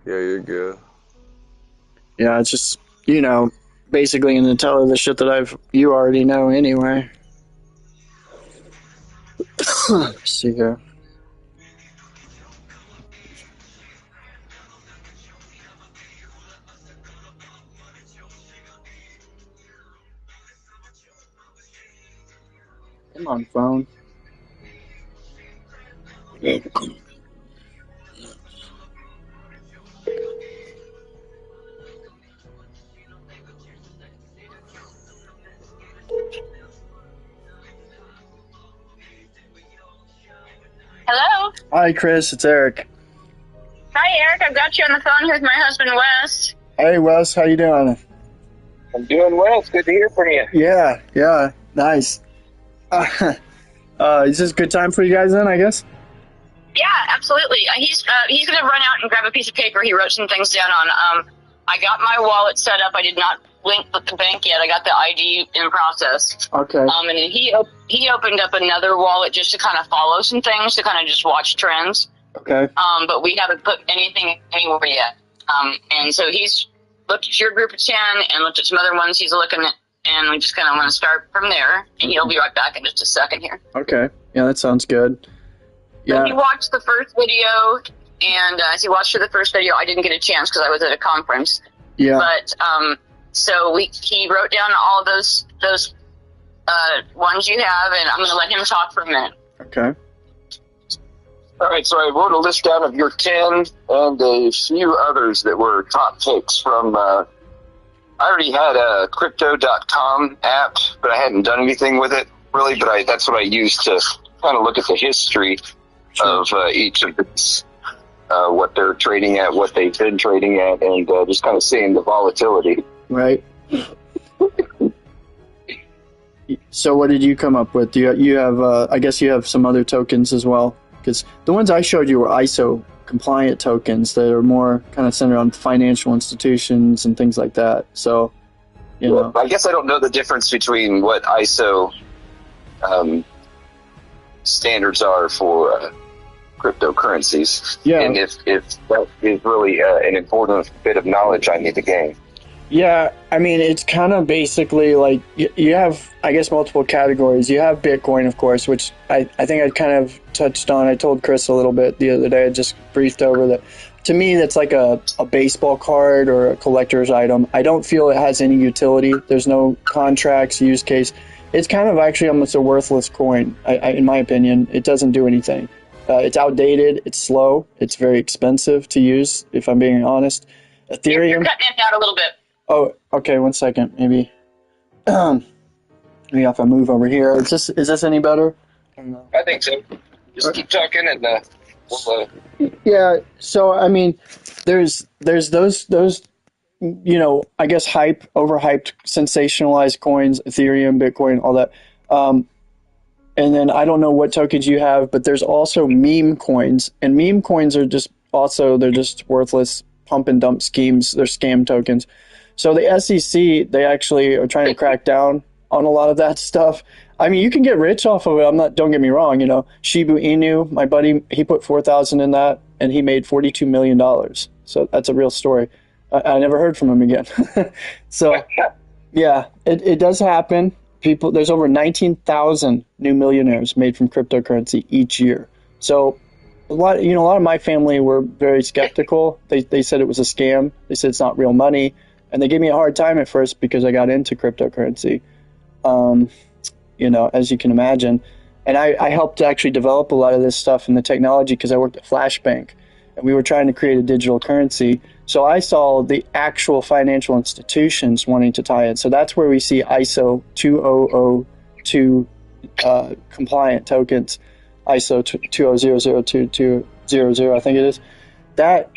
Yeah, you're good. Yeah, it's just, basically going to tell her the shit that you already know anyway. Let's see here. Come on, phone. Hello. Hi, Chris. It's Eric. Hi, Eric. I've got you on the phone here with my husband, Wes. Hey, Wes. How you doing? I'm doing well. It's good to hear from you. Yeah. Nice. Is this a good time for you guys then, I guess? Yeah, absolutely. He's going to run out and grab a piece of paper. He wrote some things down on. I got my wallet set up. I did not link with the bank yet. I got the ID in process. Okay. And then he opened up another wallet just to kind of follow some things, to kind of just watch trends. Okay. But we haven't put anything anywhere yet. And so he's looked at your group of 10 and looked at some other ones he's looking at, and we just kind of want to start from there. And he'll be right back in just a second here. Okay. Yeah, that sounds good. So Yeah. he watched the first video, and as he watched the first video, I didn't get a chance because I was at a conference. Yeah. But so he wrote down all of those ones you have, and I'm going to let him talk for a minute. Okay. All right, so I wrote a list down of your 10 and a few others that were top picks from. I already had a crypto.com app, but I hadn't done anything with it really. But that's what I used to kind of look at the history of each of these, what they're trading at, what they've been trading at, and just kind of seeing the volatility. Right. So what did you come up with? You have I guess you have some other tokens as well, because the ones I showed you were ISO compliant tokens that are more kind of centered on financial institutions and things like that. So, you know. I guess I don't know the difference between what ISO standards are for cryptocurrencies, and if that is really an important bit of knowledge I need to gain. Yeah, I mean, it's kind of basically like you have, I guess, multiple categories. You have Bitcoin, of course, which I think I kind of touched on. I told Chris a little bit the other day. I just briefed over that. To me, that's like a baseball card or a collector's item. I don't feel it has any utility. There's no contracts, use case. It's kind of actually almost a worthless coin, in my opinion. It doesn't do anything. It's outdated. It's slow. It's very expensive to use, if I'm being honest. Ethereum. You're cutting it out a little bit. Oh, okay. 1 second, maybe. Maybe if I move over here, is this any better? I think so. Just keep talking, and we'll. Yeah. So I mean, there's those I guess overhyped, sensationalized coins, Ethereum, Bitcoin, all that. And then I don't know what tokens you have, but there's also meme coins, and meme coins are they're just worthless pump and dump schemes. They're scam tokens. So the SEC, they actually are trying to crack down on a lot of that stuff. I mean, you can get rich off of it. Don't get me wrong. Shibu Inu, my buddy, he put 4,000 in that, and he made $42 million. So that's a real story. I never heard from him again. So, yeah, it does happen. There's over 19,000 new millionaires made from cryptocurrency each year. So a lot of my family were very skeptical. They said it was a scam. They said it's not real money. And they gave me a hard time at first because I got into cryptocurrency, as you can imagine. And I helped actually develop a lot of this stuff in the technology because I worked at Flashbank, and we were trying to create a digital currency. So I saw the actual financial institutions wanting to tie in. So that's where we see ISO 2002 compliant tokens, ISO 20002200, I think it is. That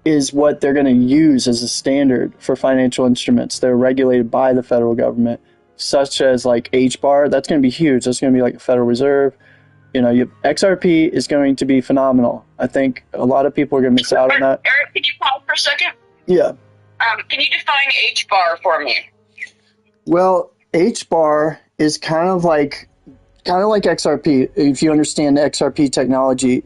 is what they're going to use as a standard for financial instruments. They're regulated by the federal government, such as like HBAR. That's going to be huge. That's going to be like the Federal Reserve. XRP is going to be phenomenal. I think a lot of people are going to miss out on that. Eric, can you pause for a second? Yeah. Can you define HBAR for me? Well, HBAR is kind of like XRP. If you understand XRP technology,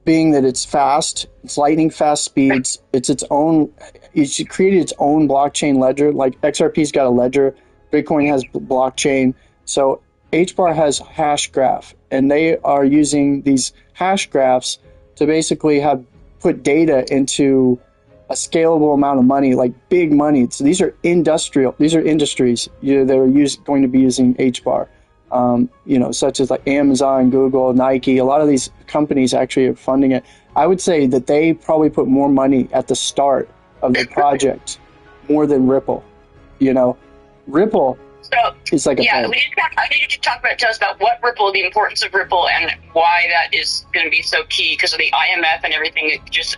being that it's fast, it's lightning fast speeds, it's created its own blockchain ledger. Like XRP's got a ledger, Bitcoin has blockchain. So HBAR has hash graph, and they are using these hash graphs to basically put data into a scalable amount of money, like big money. So these are industries that are going to be using HBAR. Such as like Amazon, Google, Nike. A lot of these companies actually are funding it. I would say that they probably put more money at the start of the project, more than Ripple. Ripple is like a bank. I need you to tell us about what Ripple, the importance of Ripple, and why that is going to be so key because of the IMF and everything. It just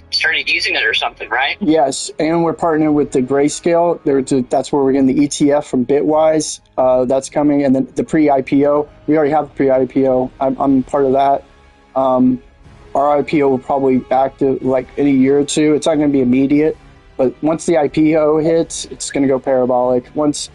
started using it or something, right? Yes, and we're partnering with the Grayscale. That's where we're getting the ETF from Bitwise. That's coming, and then the pre-IPO. We already have the pre-IPO. I'm part of that. Our IPO will probably be active like in a year or two. It's not going to be immediate, but once the IPO hits, it's going to go parabolic. Once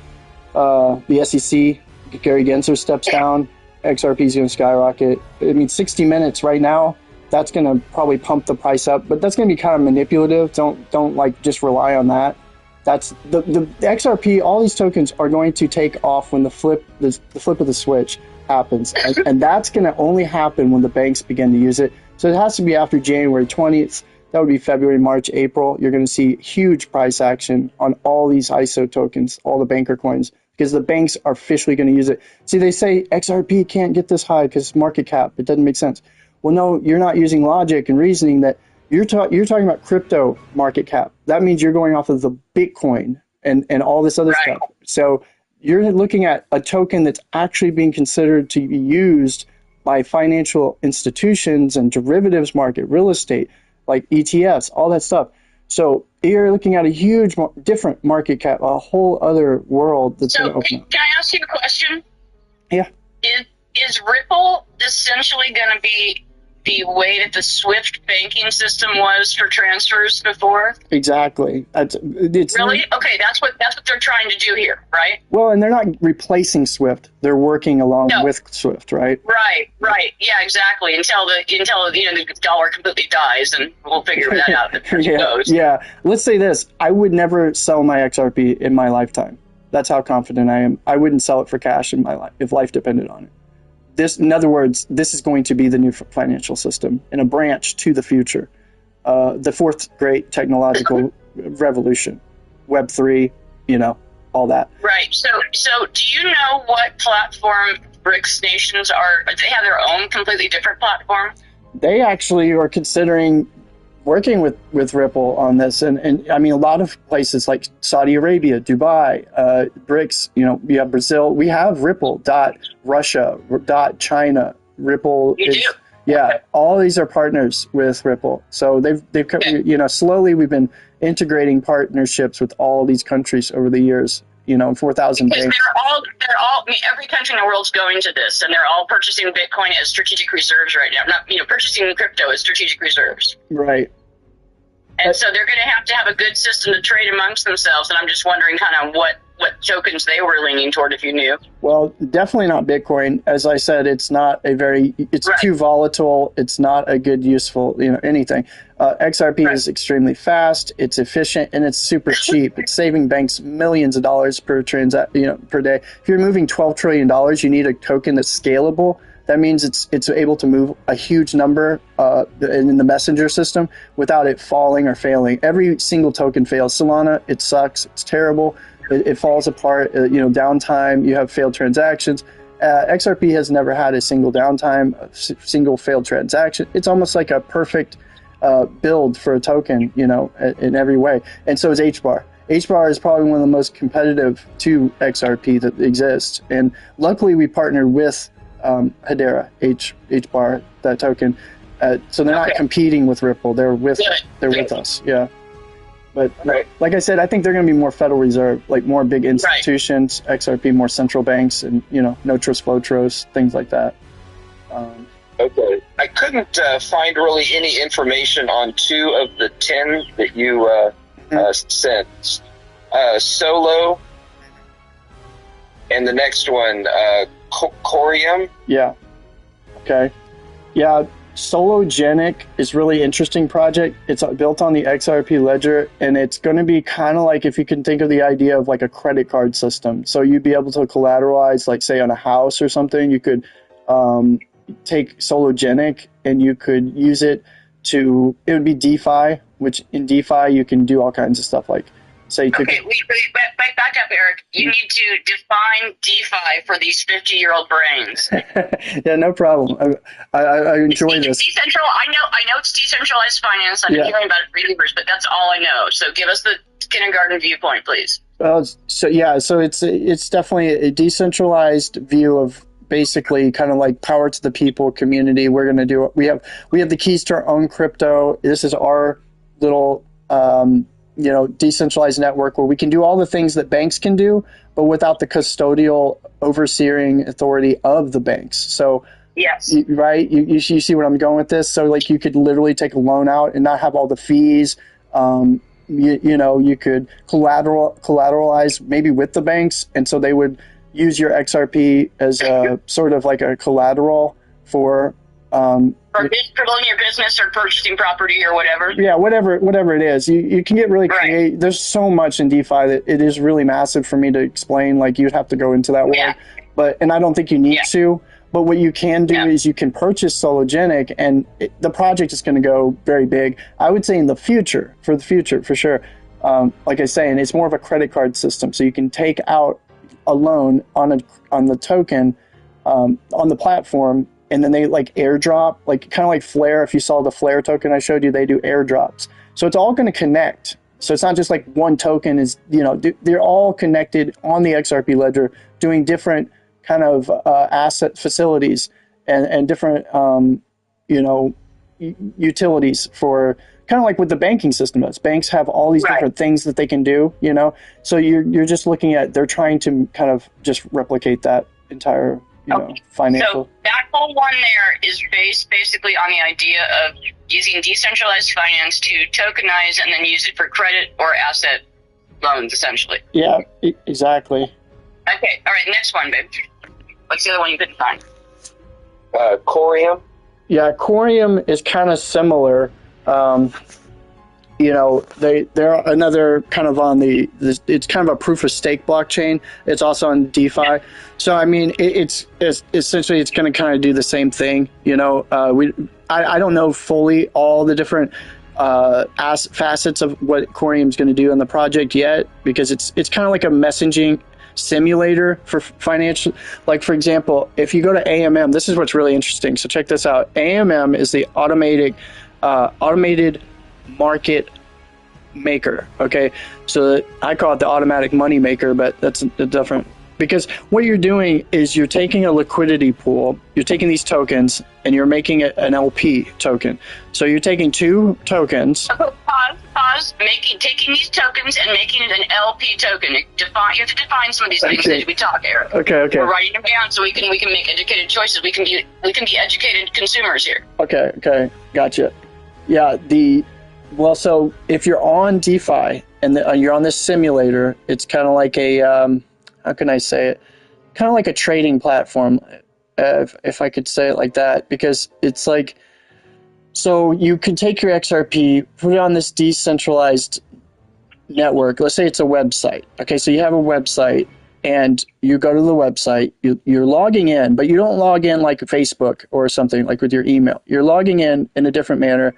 the SEC, Gary Gensler steps down, XRP is going to skyrocket. 60 Minutes right now, that's going to probably pump the price up, but that's going to be kind of manipulative. Don't like just rely on that. That's the XRP. All these tokens are going to take off when the flip of the switch happens, and that's going to only happen when the banks begin to use it. So it has to be after January 20th. That would be February, March, April. You're going to see huge price action on all these ISO tokens, all the banker coins, because the banks are officially going to use it. See, they say XRP can't get this high because market cap. It doesn't make sense. Well, no, you're not using logic and reasoning. That you're talking about crypto market cap. That means you're going off of the Bitcoin and all this other stuff. So you're looking at a token that's actually being considered to be used by financial institutions and derivatives market, real estate, like ETFs, all that stuff. So you're looking at a huge, different market cap, a whole other world that's going to open up. Can I ask you a question? Yeah. Is Ripple essentially going to be the way that the SWIFT banking system was for transfers before? Exactly. Really? Okay, that's what they're trying to do here, right? Well, and they're not replacing SWIFT. They're working along with SWIFT, right? Right. Yeah, exactly. Until the dollar completely dies, and we'll figure that out as it goes. Yeah. Let's say this: I would never sell my XRP in my lifetime. That's how confident I am. I wouldn't sell it for cash in my life if life depended on it. In other words, this is going to be the new financial system and a branch to the future. The fourth great technological revolution, Web3, all that. Right. So do you know what platform BRICS nations are? They have their own completely different platform? They actually are considering working with Ripple on this. And I mean, a lot of places like Saudi Arabia, Dubai, BRICS, you have Brazil. We have Ripple, Russia, China. Ripple all these are partners with Ripple. So they've slowly we've been integrating partnerships with all these countries over the years. 4,000 banks. They're all. I mean, every country in the world's going to this, and they're all purchasing Bitcoin as strategic reserves right now. Not purchasing crypto as strategic reserves. Right. And so they're going to have a good system to trade amongst themselves. And I'm just wondering kind of what tokens they were leaning toward, if you knew. Well, definitely not Bitcoin. As I said, it's too volatile. It's not a good, useful, anything. XRP is extremely fast. It's efficient, and it's super cheap. It's saving banks millions of dollars per day. If you're moving $12 trillion, you need a token that's scalable. That means it's able to move a huge number in the messenger system without it falling or failing. Every single token fails. Solana, it sucks. It's terrible. It falls apart. Downtime. You have failed transactions. XRP has never had a single downtime, a single failed transaction. It's almost like a perfect build for a token, in every way. And so is HBAR. HBAR is probably one of the most competitive to XRP that exists. And luckily, we partnered with Hedera, HBAR, that token. So they're not competing with Ripple. They're with us. Yeah. But like I said, I think they're going to be more Federal Reserve, like more big institutions, XRP, more central banks, and, Notros, Flotros, things like that. Okay. I couldn't find really any information on 2 of the 10 that you sent. Solo, and the next one, Corium. Yeah. Okay. Yeah. Sologenic is really interesting project. It's built on the XRP ledger, and it's going to be kind of like, if you can think of the idea of like a credit card system. So you'd be able to collateralize, like say on a house or something. You could take Sologenic and you could use it to, it would be DeFi, which in DeFi you can do all kinds of stuff, like say you Okay, wait, back up, Eric. You need to define DeFi for these 50-year-old brains. Yeah, no problem. I enjoy this. Decentral. I know it's decentralized finance. I've been hearing about it for years, but that's all I know. So give us the kindergarten viewpoint, please. So it's definitely a decentralized view of basically kind of like power to the people community. We're going to do, we have the keys to our own crypto. This is our little, decentralized network where we can do all the things that banks can do, but without the custodial overseeing authority of the banks. So, yes, right. You see where I'm going with this. So like you could literally take a loan out and not have all the fees. You could collateralize maybe with the banks. And so they would use your XRP as a sort of like a collateral for building your business or purchasing property or whatever. Yeah, whatever it is. You can get really creative. Right. There's so much in DeFi that it is really massive for me to explain. Like you'd have to go into that world. And I don't think you need to. But what you can do is you can purchase Sologenic, and the project is going to go very big. I would say in the future, for sure. Like I say, and it's more of a credit card system, so you can take out a loan on the token on the platform, and then they like airdrop, like kind of like Flare. If you saw the Flare token I showed you, they do airdrops. So it's all going to connect. So it's not just like one token is, they're all connected on the XRP ledger, doing different kind of asset facilities and different, utilities for kind of like what the banking system does. Banks have all these different things that they can do, So you're just looking at, they're trying to kind of just replicate that entire, financial. So that whole one there is based basically on the idea of using decentralized finance to tokenize and then use it for credit or asset loans, essentially. Yeah, exactly. Okay, all right, next one, babe. What's the other one you couldn't find? Corium. Yeah, Corium is kind of similar. They're another kind of on it's kind of a proof of stake blockchain. It's also on DeFi. Yeah. So, I mean, it's essentially, it's going to kind of do the same thing. I don't know fully all the different facets of what Corium is going to do on the project yet, because it's kind of like a messaging simulator for financial. Like, for example, if you go to AMM, this is what's really interesting. So check this out. AMM is the automated market maker. Okay, so I call it the automatic money maker, but that's a different, because what you're doing is you're taking a liquidity pool, you're taking these tokens and you're making it an LP token. So you're taking two tokens. Pause. Taking these tokens and making it an LP token. You have to define some of these things as we talk, Eric. Okay. We're writing them down so we can make educated choices. We can be educated consumers here. Okay. Gotcha. Yeah. So if you're on DeFi and you're on this simulator, it's kind of like a how can I say it? Kind of like a trading platform, if I could say it like that, because it's like, so you can take your XRP, put it on this decentralized network. Let's say it's a website. Okay, so you have a website and you go to the website, you're logging in, but you don't log in like Facebook or something, like with your email. You're logging in a different manner.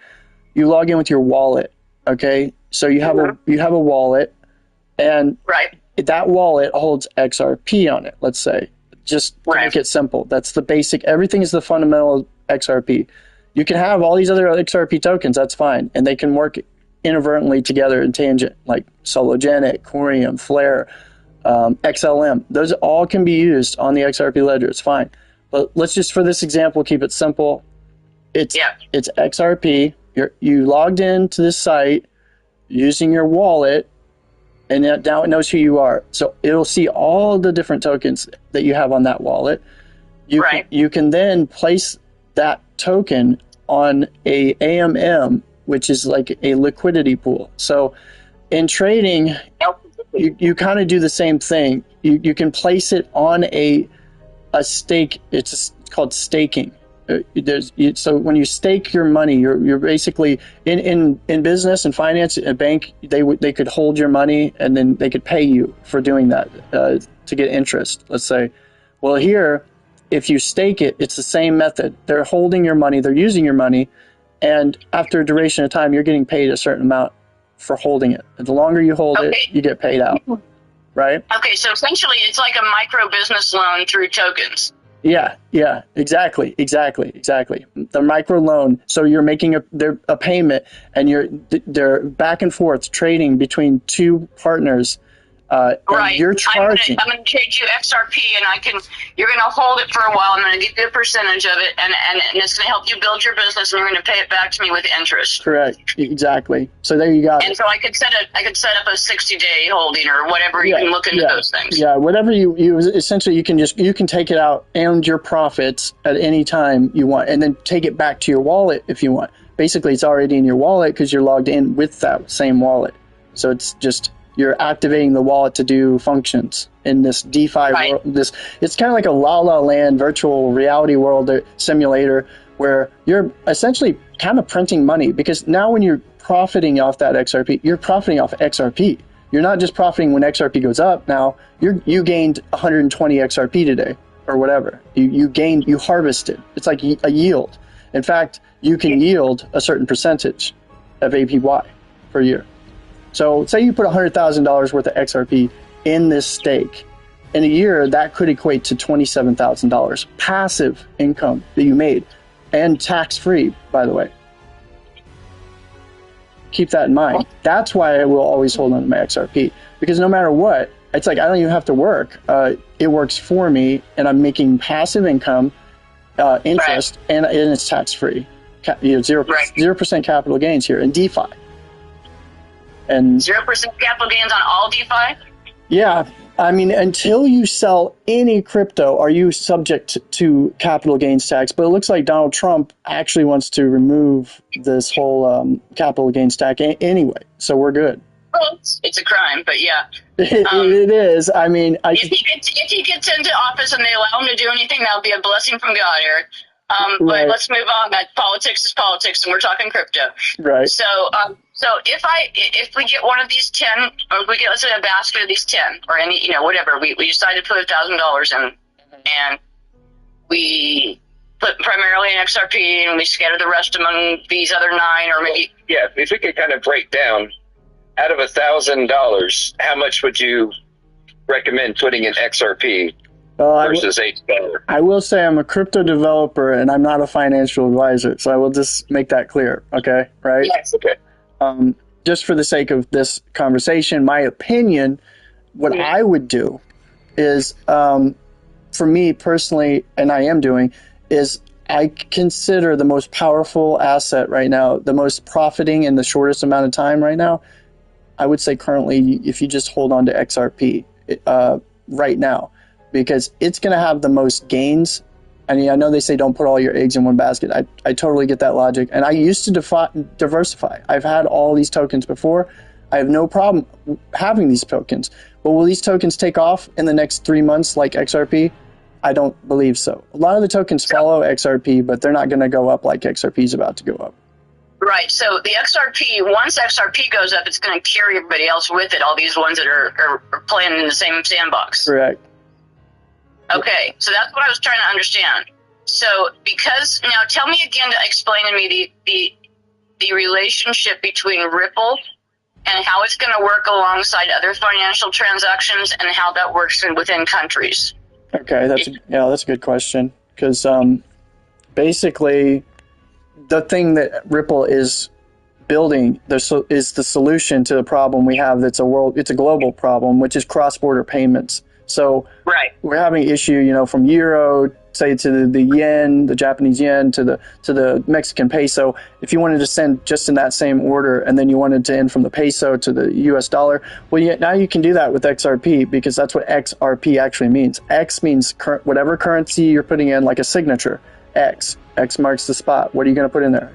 You log in with your wallet. Okay, so you have a wallet, and that wallet holds XRP on it. Let's say, just to make it simple. That's the basic. Everything is the fundamental XRP. You can have all these other XRP tokens. That's fine, and they can work inadvertently together in tangent, like Sologenic, Corium, Flare, XLM. Those all can be used on the XRP ledger. It's fine. But let's just, for this example, keep it simple. It's XRP. You logged into this site using your wallet, and now it knows who you are. So it'll see all the different tokens that you have on that wallet. You can then place that token on a AMM, which is like a liquidity pool. So in trading, you kind of do the same thing. You can place it on a stake. It's called staking. So when you stake your money, you're basically in business and finance. A bank, they could hold your money and then they could pay you for doing that to get interest. Let's say, well, here, if you stake it, it's the same method. They're holding your money, they're using your money, and after a duration of time, you're getting paid a certain amount for holding it. The longer you hold it, you get paid out. Right? Okay, so essentially it's like a micro business loan through tokens. Yeah, exactly. The micro loan. So you're making a payment, and they're back and forth trading between two partners. Right. You're charging. I'm going to trade you XRP, and you're going to hold it for a while. I'm going to give you a percentage of it, and it's going to help you build your business, and you're going to pay it back to me with interest. Correct. Exactly. So there you go. And so I could set up a 60-day holding or whatever. You can look into those things. Yeah, whatever you essentially you can take it out and your profits at any time you want, and then take it back to your wallet if you want. Basically, it's already in your wallet because you're logged in with that same wallet. So it's just you're activating the wallet to do functions in this DeFi world. It's kind of like a La La Land virtual reality world simulator where you're essentially kind of printing money, because now when you're profiting off that XRP, you're profiting off XRP. You're not just profiting when XRP goes up. Now you gained 120 XRP today or whatever. You harvested. It's like a yield. In fact, you can yield a certain percentage of APY per year. So say you put $100,000 worth of XRP in this stake. In a year, that could equate to $27,000 passive income that you made, and tax-free, by the way. Keep that in mind. That's why I will always hold on to my XRP, because no matter what, it's like I don't even have to work. It works for me, and I'm making passive income, interest, and it's tax-free. 0% capital gains here in DeFi. And 0% capital gains on all DeFi? Yeah. I mean, until you sell any crypto, are you subject to capital gains tax? But it looks like Donald Trump actually wants to remove this whole capital gains tax anyway. So we're good. Well, it's a crime, but yeah. It is. I mean, if he gets into office and they allow him to do anything, that'll be a blessing from God, Eric. But let's move on. That politics is politics, and we're talking crypto. Right. So if we get one of these 10, or we get, let's say, a basket of these 10, or any, whatever, we decide to put $1,000 in, and we put primarily in XRP, and we scatter the rest among these other 9, or maybe. Yeah, if we could kind of break down, out of $1,000, how much would you recommend putting in XRP? Versus $8. I will say I'm a crypto developer and I'm not a financial advisor, so I will just make that clear. Okay, right? Yes. Okay. Just for the sake of this conversation, my opinion, what I would do is, for me personally, and I am doing, is I consider the most powerful asset right now, the most profiting in the shortest amount of time right now. I would say currently, if you just hold on to XRP right now, because it's going to have the most gains. I mean, I know they say don't put all your eggs in one basket. I totally get that logic. And I used to diversify. I've had all these tokens before. I have no problem having these tokens. But will these tokens take off in the next 3 months like XRP? I don't believe so. A lot of the tokens follow XRP, but they're not going to go up like XRP is about to go up. Right. So the XRP, once XRP goes up, it's going to carry everybody else with it, all these ones that are playing in the same sandbox. Correct. Okay, so that's what I was trying to understand. So, now tell me again to explain to me the relationship between Ripple and how it's going to work alongside other financial transactions, and how that works within countries. Okay, that's a good question, because basically the thing that Ripple is building is the solution to the problem we have. It's a global problem, which is cross-border payments. So we're having an issue, from euro, say, to the yen, the Japanese yen, to the Mexican peso. If you wanted to send just in that same order, and then you wanted to end from the peso to the US dollar, well, now you can do that with XRP, because that's what XRP actually means. X means whatever currency you're putting in, like a signature. X marks the spot. What are you going to put in there?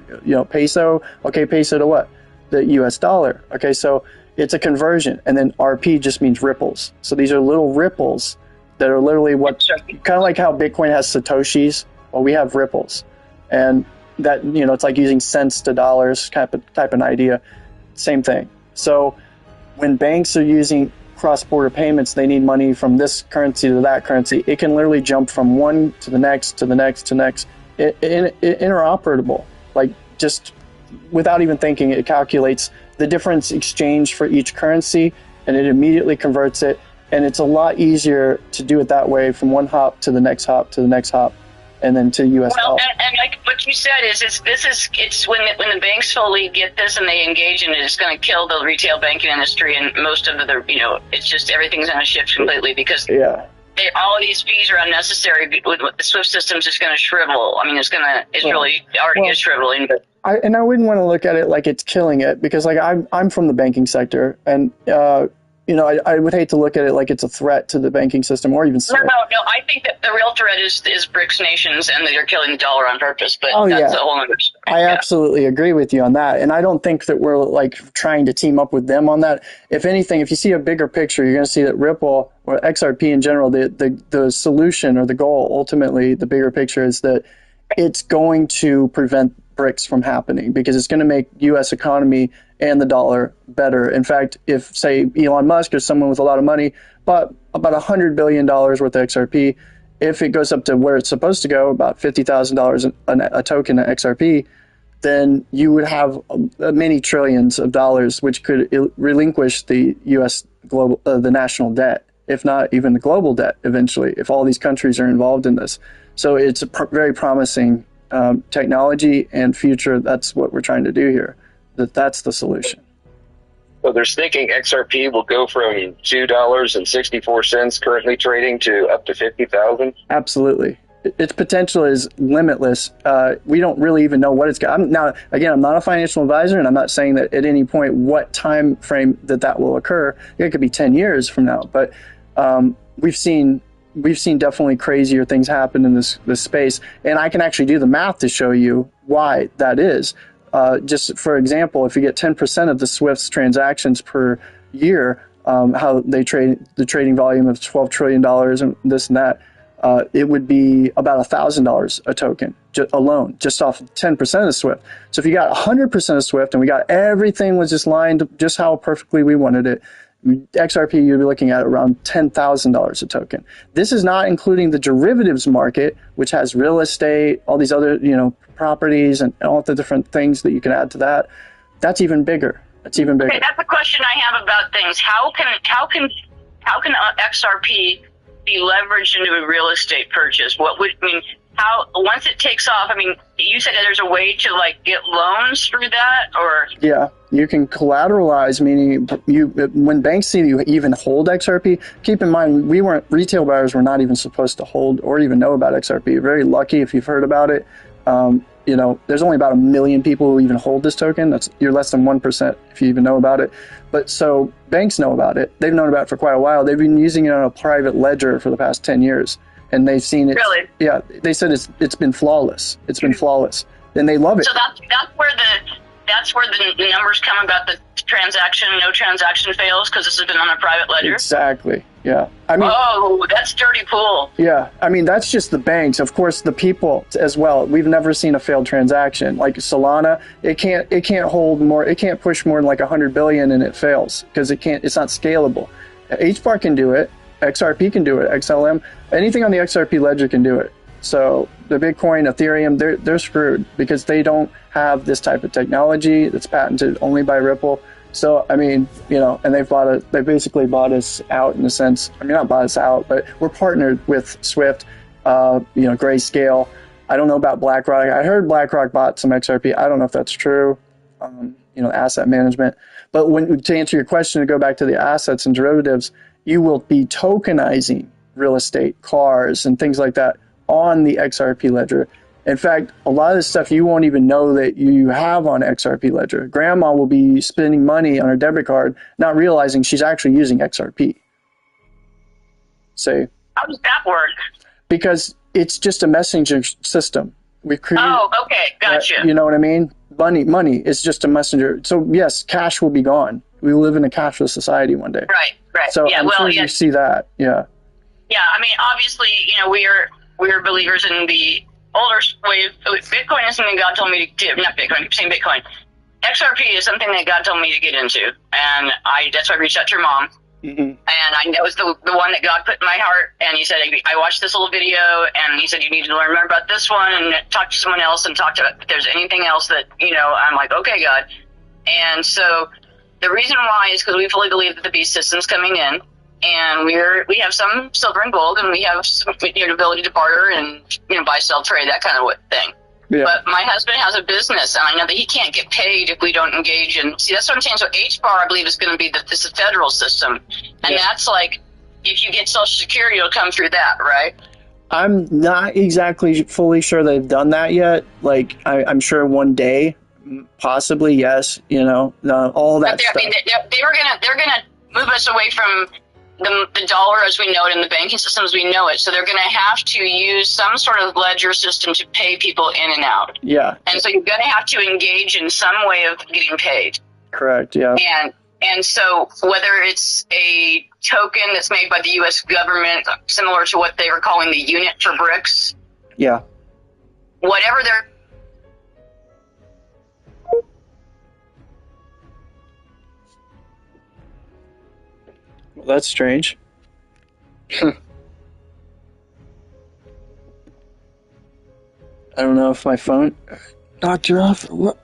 Peso. Okay, peso to what? The US dollar. Okay, so it's a conversion, and then RP just means ripples. So these are little ripples that are literally kind of like how Bitcoin has Satoshis. Well, we have ripples. And that, it's like using cents to dollars type of idea. Same thing. So when banks are using cross-border payments, they need money from this currency to that currency. It can literally jump from one to the next to the next to next. Interoperable, like just without even thinking, it calculates the difference exchange for each currency, and it immediately converts it. And it's a lot easier to do it that way from one hop to the next hop to the next hop, and then to U.S. Well, and like what you said it's when the banks fully get this and they engage in it, it's going to kill the retail banking industry, and most of the it's just everything's going to shift completely because all of these fees are unnecessary. With the SWIFT system's just going to shrivel. I mean, it's really already is shriveling. But I wouldn't want to look at it like it's killing it, because like I'm from the banking sector, and I would hate to look at it like it's a threat to the banking system or even SWIFT. No. I think that the real threat is BRICS nations, and they're killing the dollar on purpose. But that's a whole other story. I absolutely agree with you on that, and I don't think that we're like trying to team up with them on that. If anything, if you see a bigger picture, you're going to see that Ripple or XRP in general, the solution or the goal, ultimately, the bigger picture is that it's going to prevent BRICS from happening, because it's going to make U.S. economy and the dollar better. In fact, if, say, Elon Musk or someone with a lot of money bought about $100 billion worth of XRP, if it goes up to where it's supposed to go, about $50,000 a token of XRP, then you would have many trillions of dollars, which could relinquish the U.S. global, the national debt, if not even the global debt eventually, if all these countries are involved in this. So it's a very promising technology and future. That's what we're trying to do here. That's the solution. So they're thinking XRP will go from $2.64 currently trading to up to 50,000. Absolutely, its potential is limitless. We don't really even know what it's got. Now, again, I'm not a financial advisor, and I'm not saying that at any point what time frame that will occur. It could be 10 years from now, but we've seen definitely crazier things happen in this space, and I can actually do the math to show you why that is. Just for example, if you get 10% of the SWIFT's transactions per year, how they trade, the trading volume of $12 trillion and this and that, it would be about $1,000 a token alone, just off 10% of SWIFT. So if you got 100% of SWIFT and we got everything was just lined just how perfectly we wanted it, XRP, you'd be looking at around $10,000 a token. This is not including the derivatives market, which has real estate, all these other, properties and all the different things that you can add to that. That's even bigger. That's even bigger. Okay, that's a question I have about things. How can XRP be leveraged into a real estate purchase? Once it takes off, you said that there's a way to get loans through that, or? Yeah, you can collateralize, meaning when banks see you even hold XRP, keep in mind, retail buyers were not even supposed to hold or even know about XRP. You're very lucky if you've heard about it. There's only about 1 million people who even hold this token. You're less than 1% if you even know about it. But so banks know about it. They've known about it for quite a while. They've been using it on a private ledger for the past 10 years. And they've seen it. Really? Yeah, they said it's been flawless. It's been flawless, and they love it. So that's where the numbers come about the no transaction fails, because this has been on a private ledger. Exactly. Yeah. That's dirty pool. Yeah. That's just the banks. Of course, the people as well. We've never seen a failed transaction like Solana. It can't hold more. It can't push more than like 100 billion, and it fails because it's not scalable. HBAR can do it. XRP can do it, XLM, anything on the XRP ledger can do it. So the Bitcoin, Ethereum, they're screwed because they don't have this type of technology that's patented only by Ripple. So, and they basically bought us out in a sense. Not bought us out, but we're partnered with Swift, Grayscale. I don't know about BlackRock. I heard BlackRock bought some XRP. I don't know if that's true, asset management. But to answer your question, to go back to the assets and derivatives, you will be tokenizing real estate, cars, and things like that on the XRP ledger. In fact, a lot of the stuff you won't even know that you have on XRP ledger. Grandma will be spending money on her debit card, not realizing she's actually using XRP. How does that work? Because it's just a messaging system. We create. Oh, okay, gotcha. You know what I mean? Money is just a messenger. So yes, cash will be gone. We live in a cashless society one day. Right. So yeah, you see that. Yeah. Yeah, obviously, we are believers in the older way of Bitcoin is something God told me to do. Not Bitcoin, I'm saying Bitcoin. XRP is something that God told me to get into, and that's why I reached out to your mom. And that was the one that God put in my heart, and he said, I watched this little video, and he said, you need to learn more about this one, and talk to someone else, and talk to, if there's anything else that, I'm like, okay, God. And so the reason why is because we fully believe that the beast system's coming in, and we have some silver and gold, and we have some ability to barter and, buy, sell, trade, that kind of thing. Yeah. But my husband has a business, and I know that he can't get paid if we don't engage in. See, that's what I'm saying. So HBAR, I believe, is going to be this is a federal system, and that's like if you get Social Security, it'll come through that, right? I'm not exactly fully sure they've done that yet. Like, I'm sure one day, possibly, yes. All that stuff. They're gonna move us away from the dollar as we know it and the banking system as we know it. So they're going to have to use some sort of ledger system to pay people in and out. Yeah. And so you're going to have to engage in some way of getting paid. Correct, yeah. And so whether it's a token that's made by the U.S. government, similar to what they were calling the unit for BRICS. Yeah. Whatever they're... Well, that's strange. I don't know if my phone knocked you off or what.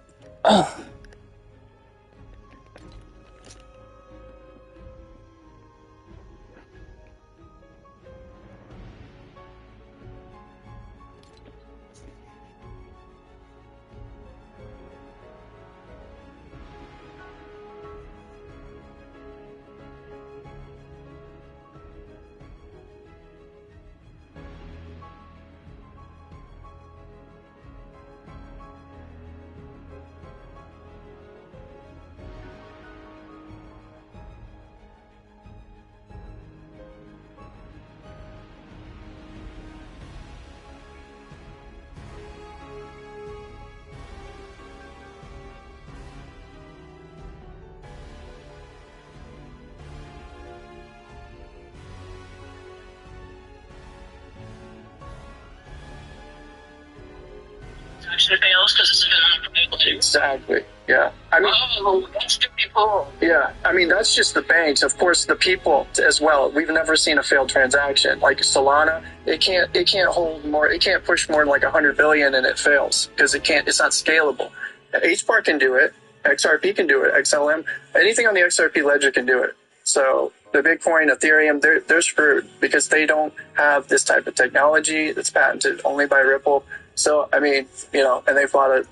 fails because this has been unpredictable. Exactly. Yeah. I mean, that's the people. Yeah. I mean, that's just the banks. Of course, the people as well. We've never seen a failed transaction like Solana. It can't hold more. It can't push more than like 100 billion and it fails because it's not scalable. HBAR can do it. XRP can do it. XLM. Anything on the XRP ledger can do it. So the Bitcoin, Ethereum, they're screwed because they don't have this type of technology that's patented only by Ripple. So, I mean, and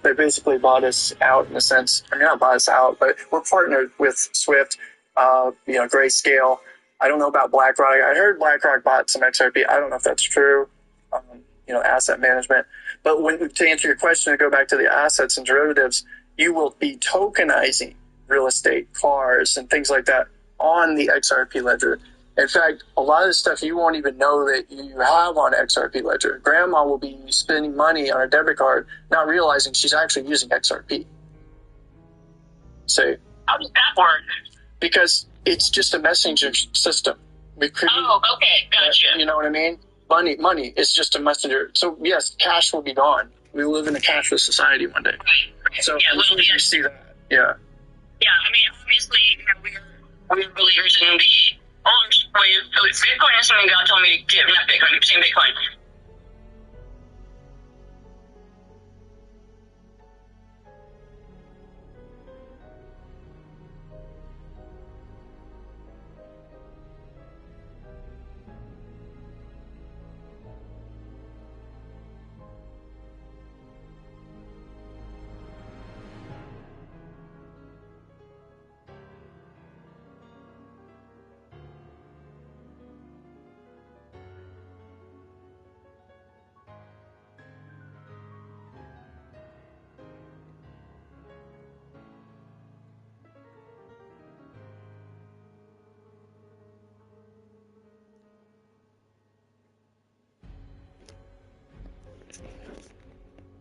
they basically bought us out in a sense. I mean, not bought us out, but we're partnered with Swift, Grayscale. I don't know about BlackRock. I heard BlackRock bought some XRP. I don't know if that's true, asset management. But to answer your question, to go back to the assets and derivatives, you will be tokenizing real estate, cars, and things like that on the XRP ledger. In fact, a lot of the stuff you won't even know that you have on XRP ledger. Grandma will be spending money on a debit card, not realizing she's actually using XRP. So, how does that work? Because it's just a messenger system. Okay, gotcha. You know what I mean? Money is just a messenger. So yes, cash will be gone. We live in a cashless society one day. Right. So yeah, you see that. Yeah. Yeah, I mean, obviously, we're believers in the older way of Bitcoin is something God told me to give. Not Bitcoin, I'm saying Bitcoin.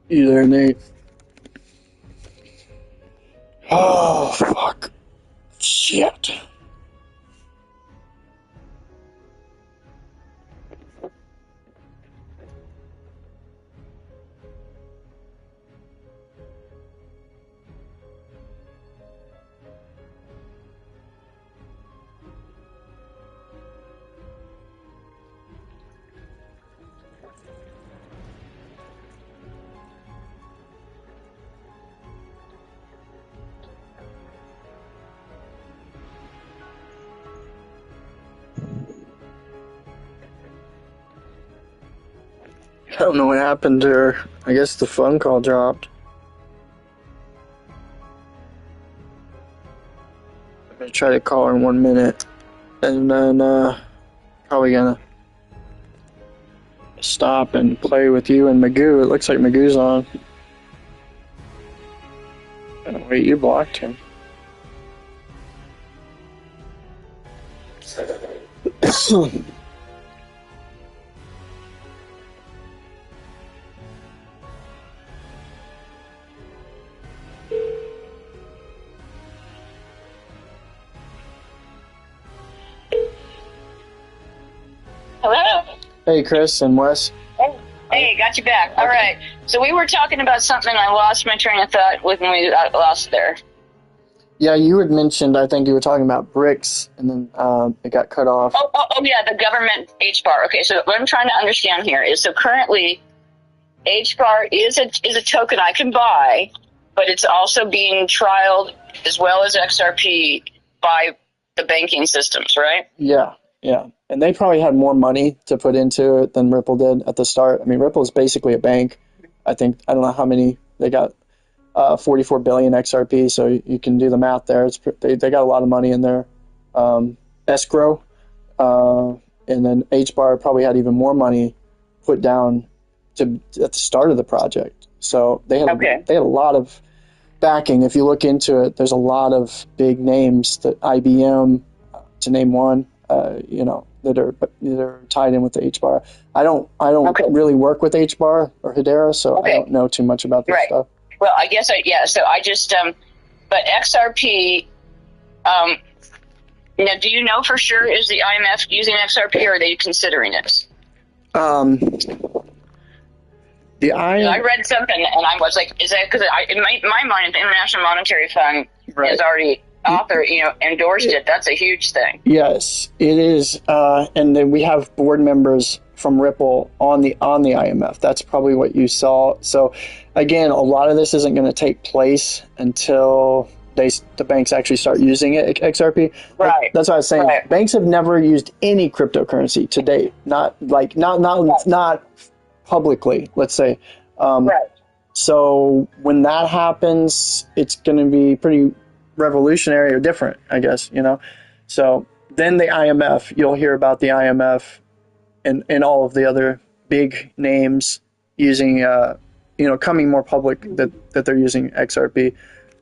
You there, Nate? Oh, fuck. Shit. don't know what happened to her. I guess the phone call dropped. I'm gonna try to call her in 1 minute, and then probably gonna stop and play with you and Magoo. It looks like Magoo's on. Oh, wait, you blocked him. Hello. Hey, Chris and Wes. Hey, got you back. All right. So we were talking about something. I lost my train of thought when we got lost there. Yeah, you had mentioned, I think you were talking about BRICS, and then it got cut off. Oh, yeah, the government HBAR. Okay, so what I'm trying to understand here is, so currently HBAR is a token I can buy, but it's also being trialed as well as XRP by the banking systems, right? Yeah. And they probably had more money to put into it than Ripple did at the start. I mean, Ripple is basically a bank. I don't know how many, they got 44 billion XRP, so you can do the math there. They got a lot of money in their escrow. And then HBAR probably had even more money put down at the start of the project. So they had a lot of backing. If you look into it, there's a lot of big names, that IBM, to name one, that are tied in with the HBAR. I don't really work with HBAR or Hedera, so I don't know too much about this stuff. Well, I guess so I just but XRP, now, do you know for sure, is the IMF using XRP, or are they considering it? I read something and I was like, is that because in my mind, the International Monetary Fund has already endorsed it. That's a huge thing. Yes, it is. And then we have board members from Ripple on the IMF. That's probably what you saw. So again, a lot of this isn't going to take place until the banks actually start using it, XRP. Right. That's what I was saying. Right. Banks have never used any cryptocurrency to date. Not publicly, let's say. Right. So when that happens, it's going to be pretty revolutionary or different, I guess, So then the IMF, you'll hear about the IMF and all of the other big names using, coming more public that they're using XRP.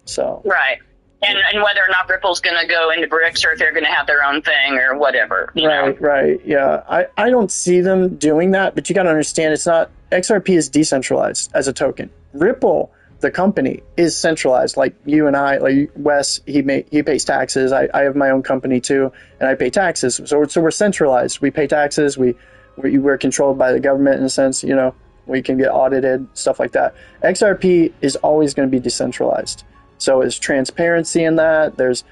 So right. And whether or not Ripple's going to go into BRICS, or if they're going to have their own thing or whatever. Right. Yeah. I don't see them doing that, but you got to understand, it's not, XRP is decentralized as a token. Ripple, the company, is centralized. Like you and I, like Wes, he pays taxes. I have my own company too, and I pay taxes. So we're centralized. We pay taxes. We're controlled by the government in a sense. We can get audited, stuff like that. XRP is always going to be decentralized. So there's transparency in that. There's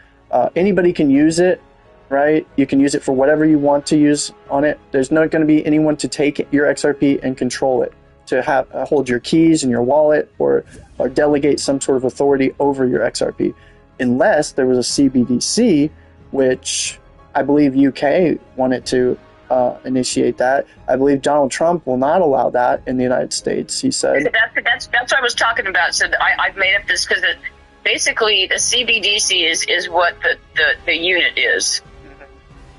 anybody can use it, right? You can use it for whatever you want to use on it. There's not going to be anyone to take your XRP and control it, to have hold your keys in your wallet or delegate some sort of authority over your XRP, unless there was a CBDC, which I believe UK wanted to initiate that. I believe Donald Trump will not allow that in the United States, he said. That's what I was talking about. So I've made up this because basically the CBDC is what the unit is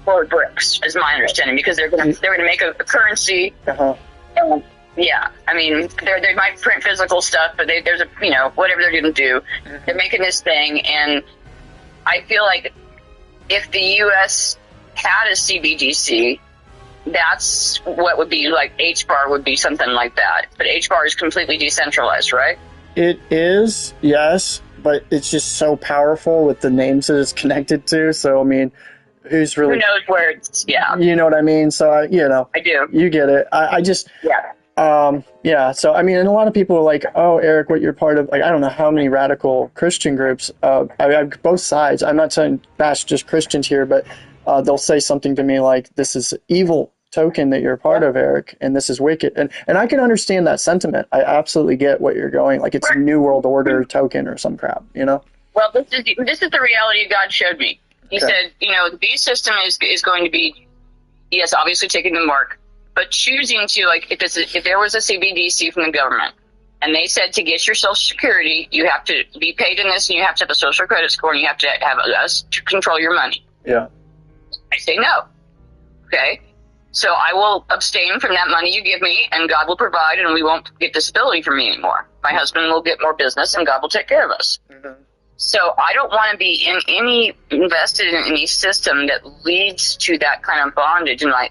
for BRICS, is my understanding, because they're going to make a currency. Yeah, I mean, they might print physical stuff, but there's whatever they're going to do, they're making this thing, and I feel like if the U.S. had a CBDC, that's what would be like. HBAR would be something like that, but HBAR is completely decentralized, right? It is, yes, but it's just so powerful with the names that it's connected to. So I mean, who knows where it's? Yeah, you know what I mean. So I do. You get it. I just So I mean, and a lot of people are like, "Oh, Eric, what you're part of?" Like, I don't know how many radical Christian groups. I both sides. I'm not saying bash just Christians here, but they'll say something to me like, "This is evil token that you're a part of, Eric, and this is wicked." And I can understand that sentiment. I absolutely get what you're going. Like, it's a New World Order token or some crap, Well, this is the reality God showed me. He said, the beast system is going to be, yes, obviously taking the mark, But choosing to, like, if there was a CBDC from the government and they said to get your Social Security, you have to be paid in this and you have to have a social credit score and you have to have us to control your money. Yeah. I say no. Okay. So I will abstain from that money you give me, and God will provide, and we won't get disability from me anymore. My husband will get more business, and God will take care of us. Mm-hmm. So I don't want to be invested in any system that leads to that kind of bondage. And I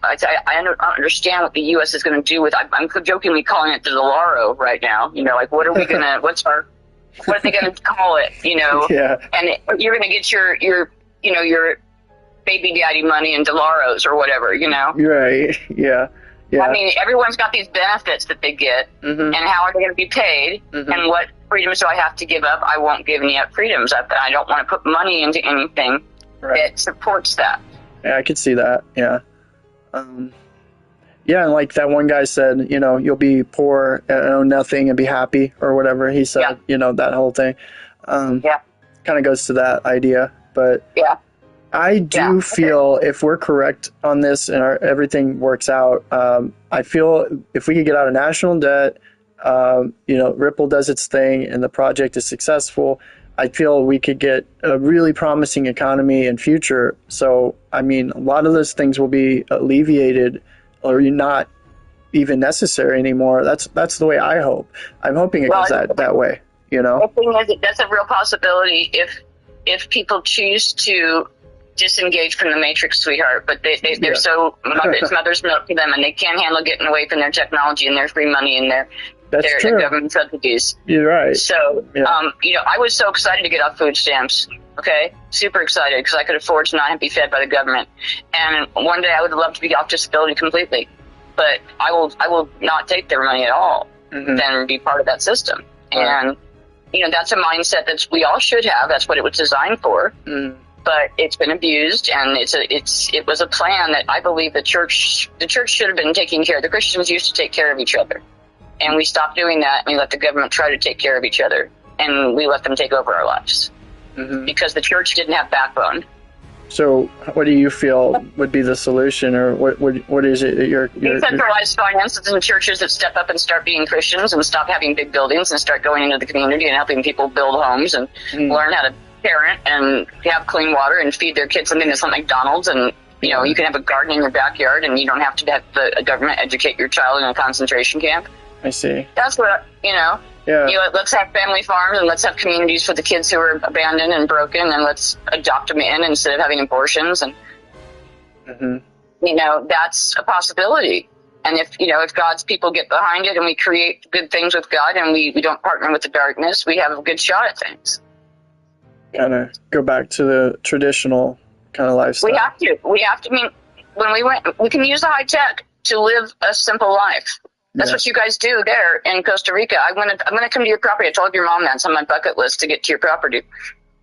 don't understand what the U.S. is going to do with. I'm jokingly calling it the dollar right now. You know, like what are we gonna? what are they going to call it? You know, yeah. And you're going to get your baby daddy money in dollaros or whatever, you know? Right, yeah. Yeah. I mean, everyone's got these benefits that they get, mm-hmm. and how are they going to be paid, mm-hmm. and what freedoms do I have to give up? I won't give any up freedoms up. I don't want to put money into anything that supports that. Yeah, I could see that, yeah. Yeah, and like that one guy said, you know, you'll be poor and own nothing and be happy or whatever he said, you know, that whole thing. Kind of goes to that idea, but... Yeah. I do feel if we're correct on this and everything works out, I feel if we could get out of national debt, you know, Ripple does its thing and the project is successful, I feel we could get a really promising economy and future. So, I mean, a lot of those things will be alleviated or not even necessary anymore. That's the way I hope. I'm hoping it goes that way, you know? The thing is, that's a real possibility if people choose to disengage from the matrix, sweetheart, but they're so it's mother's milk to them, and they can't handle getting away from their technology and their free money and their government subsidies. You're right. So, you know, I was so excited to get off food stamps. Okay, super excited because I could afford to not be fed by the government. And one day I would love to be off disability completely, but I will not take their money at all. Mm-hmm. Then be part of that system. Right. And you know, that's a mindset that we all should have. That's what it was designed for. Mm. But it's been abused, and it was a plan that I believe the church should have been taking care of. The Christians used to take care of each other, and we stopped doing that, and we let the government try to take care of each other, and we let them take over our lives, mm-hmm. because the church didn't have backbone. So what do you feel would be the solution, or what is it that you're decentralized finances in churches that step up and start being Christians and stop having big buildings and start going into the community and helping people build homes and learn how to parent and have clean water and feed their kids something that's not McDonald's, and you know, you can have a garden in your backyard and you don't have to have the government educate your child in a concentration camp. I see. That's what, you know. Yeah. You know, let's have family farms and let's have communities for the kids who are abandoned and broken, and let's adopt them in instead of having abortions, and mm-hmm. you know, that's a possibility. And if God's people get behind it and we create good things with God and we don't partner with the darkness, we have a good shot at things. Kind of go back to the traditional kind of lifestyle. We have to. I mean, when we can use the high tech to live a simple life. That's what you guys do there in Costa Rica. I'm gonna come to your property. I told your mom that's on my bucket list to get to your property.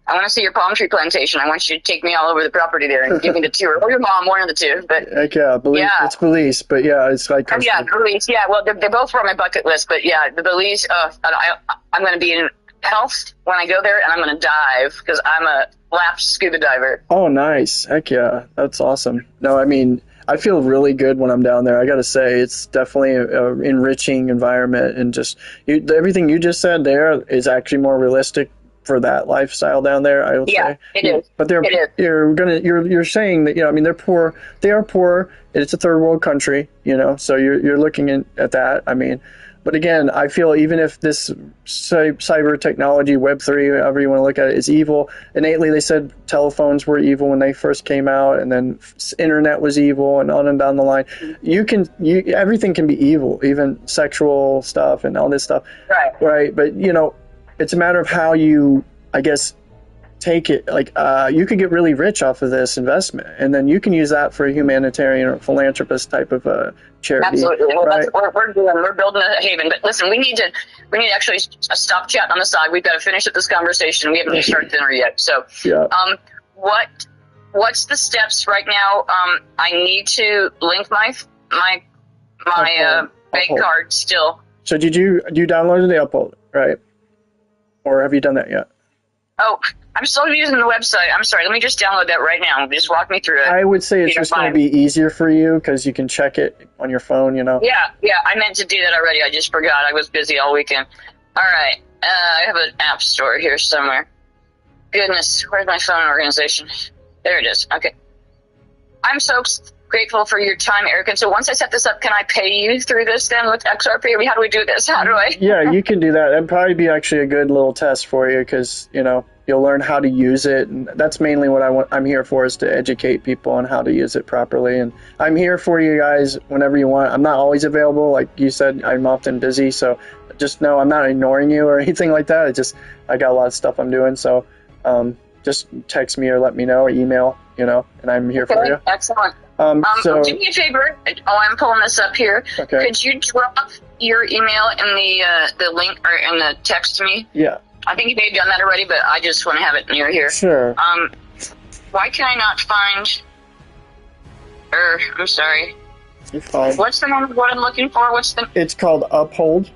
I want to see your palm tree plantation. I want you to take me all over the property there and give me the tour. Or your mom, one of the two. But it's Belize. But yeah, it's like Belize. Yeah, well, they both were on my bucket list. But yeah, the Belize. I'm going to be in health when I go there, and I'm going to dive because I'm a lapsed scuba diver. Oh, nice. Heck yeah, that's awesome. No, I mean, I feel really good when I'm down there. I got to say, it's definitely an enriching environment, and just everything you just said there is actually more realistic for that lifestyle down there, I would say. It is. But you're saying that, you know, I mean, they're poor. They are poor. It's a third world country, you know, so you're looking at that. I mean, but again, I feel even if this cyber technology, Web3, however you want to look at it, is evil, innately they said telephones were evil when they first came out, and then internet was evil, and on and down the line. Everything can be evil, even sexual stuff and all this stuff. Right. But, you know, it's a matter of how you, I guess, take it. Like, you could get really rich off of this investment, and then you can use that for a humanitarian or philanthropist type of charity. Absolutely. Well, right? We're building a haven. But listen, we need actually a stop chat on the side. We've got to finish up this conversation. We haven't started dinner yet. So, what's the steps right now? I need to link my bank card still. So you downloaded the upload, right? Or have you done that yet? Oh, I'm still using the website. I'm sorry. Let me just download that right now. Just walk me through it. I would say it's just going to be easier for you because you can check it on your phone, you know? Yeah. I meant to do that already. I just forgot. I was busy all weekend. All right. I have an app store here somewhere. Goodness. Where's my phone organization? There it is. Okay. I'm so grateful for your time, Eric. And so once I set this up, can I pay you through this then with XRP? I mean, how do we do this? How do I? Yeah, you can do that. That'd probably be actually a good little test for you because, you know, you'll learn how to use it. And that's mainly what I'm here for, is to educate people on how to use it properly. And I'm here for you guys whenever you want. I'm not always available. Like you said, I'm often busy. So just know I'm not ignoring you or anything like that. I got a lot of stuff I'm doing. So just text me or let me know or email, you know, and I'm here for you. Excellent. So do me a favor. Oh, I'm pulling this up here. Okay. Could you drop your email in the link or in the text to me? Yeah. I think you may have done that already, but I just want to have it near here. Sure. Why can I not find? I'm sorry. You're fine. What's the name of what I'm looking for? It's called Uphold.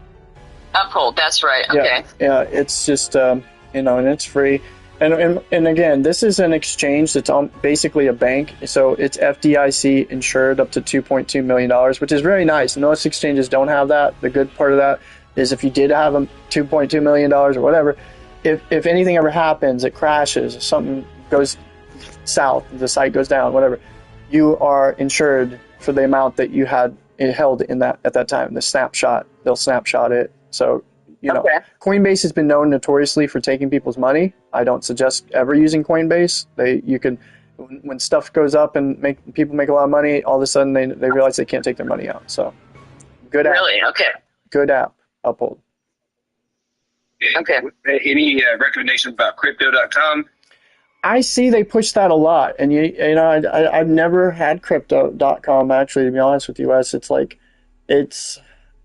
Uphold. That's right. Okay. Yeah. It's just you know, and it's free. And again, this is an exchange that's basically a bank, so it's FDIC insured up to $2.2 million, which is very nice. Most exchanges don't have that. The good part of that is if you did have them $2.2 million or whatever, if anything ever happens, it crashes, something goes south, the site goes down, whatever, you are insured for the amount that you had held in that at that time. The snapshot, they'll snapshot it. So, you know, okay. Coinbase has been known notoriously for taking people's money. I don't suggest ever using Coinbase. When stuff goes up and people make a lot of money, all of a sudden they realize they can't take their money out. So, good app. Really? Okay. Good app. Uphold. Okay. Any recommendations about Crypto.com? I see they push that a lot, and you know I've never had Crypto.com actually. To be honest with you, Wes,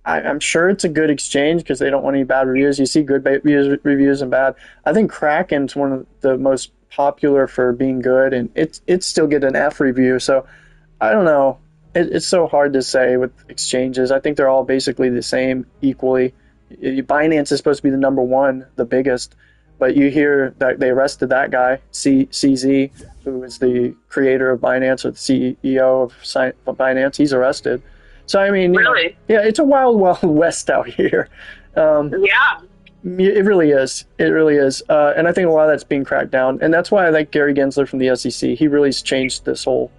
I'm sure it's a good exchange because they don't want any bad reviews. You see good reviews and bad. I think Kraken's one of the most popular for being good, and it's still get an F review. So I don't know. It's so hard to say with exchanges. I think they're all basically the same equally. Binance is supposed to be the number one, the biggest, but you hear that they arrested that guy, CZ, who is the creator of Binance or the CEO of Binance. He's arrested. So, I mean, really? Yeah, it's a wild, wild west out here. Yeah. It really is. It really is. And I think a lot of that's being cracked down. And that's why I like Gary Gensler from the SEC. He really has changed this whole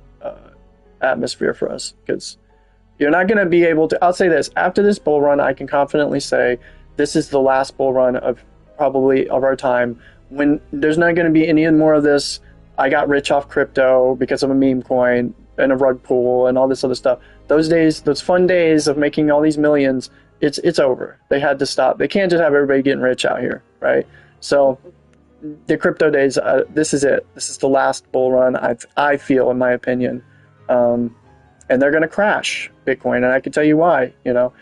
atmosphere for us, because you're not going to be able to. I'll say this. After this bull run, I can confidently say this is the last bull run of our time, when there's not going to be any more of this. I got rich off crypto because of a meme coin and a rug pull and all this other stuff. Those days, those fun days of making all these millions, it's over. They had to stop. They can't just have everybody getting rich out here, right? So the crypto days, this is it. This is the last bull run, I feel, in my opinion. And they're going to crash Bitcoin, and I can tell you why, you know.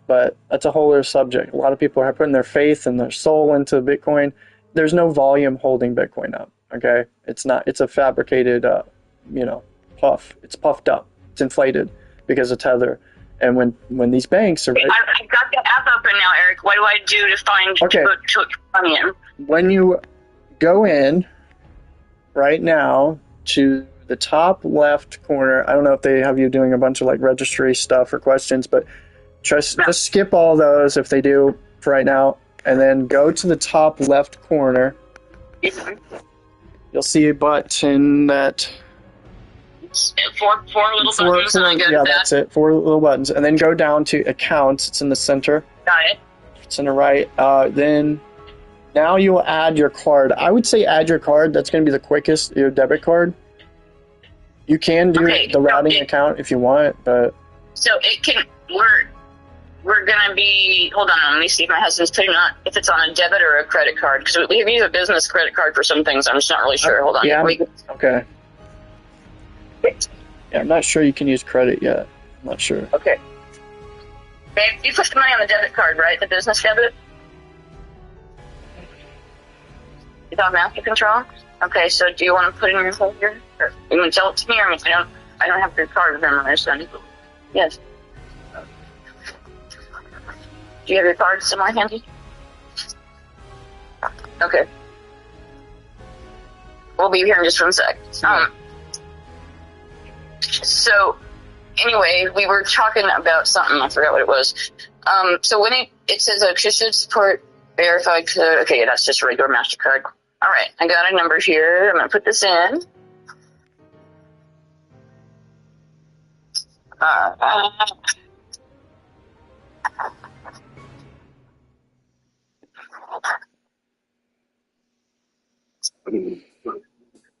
But that's a whole other subject. A lot of people are putting their faith and their soul into Bitcoin. There's no volume holding Bitcoin up, okay? It's a fabricated, puff. It's puffed up. It's inflated because of Tether. And when these banks are... I've got the app open now, Eric. What do I do to find to put money in? When you go in right now to the top left corner, I don't know if they have you doing a bunch of like registry stuff or questions, but just skip all those if they do for right now, and then go to the top left corner. You'll see a button that... Four little buttons, and I go to that. That's it. 4 little buttons, and then go down to accounts. It's in the center. Got it. It's in the right. Then now you will add your card. I would say add your card. That's going to be the quickest. Your debit card. You can do the routing account if you want, but so it can. We're gonna be. Hold on. Let me see if my husband's putting on. If it's on a debit or a credit card, because we use a business credit card for some things. I'm just not really sure. Hold on. Yeah. Okay. Yeah, I'm not sure you can use credit yet. I'm not sure. Okay. Babe, you put the money on the debit card, right? The business debit? You got master control? Okay, so do you want to put it in your folder? Or you want to tell it to me, or I don't have your card memorized. Yes. Do you have your card somewhere handy? Okay. we'll be here in just 1 sec. So, anyway, we were talking about something. I forgot what it was. So when it says should support verified code. Okay, that's just a regular MasterCard. All right, I got a number here. I'm going to put this in.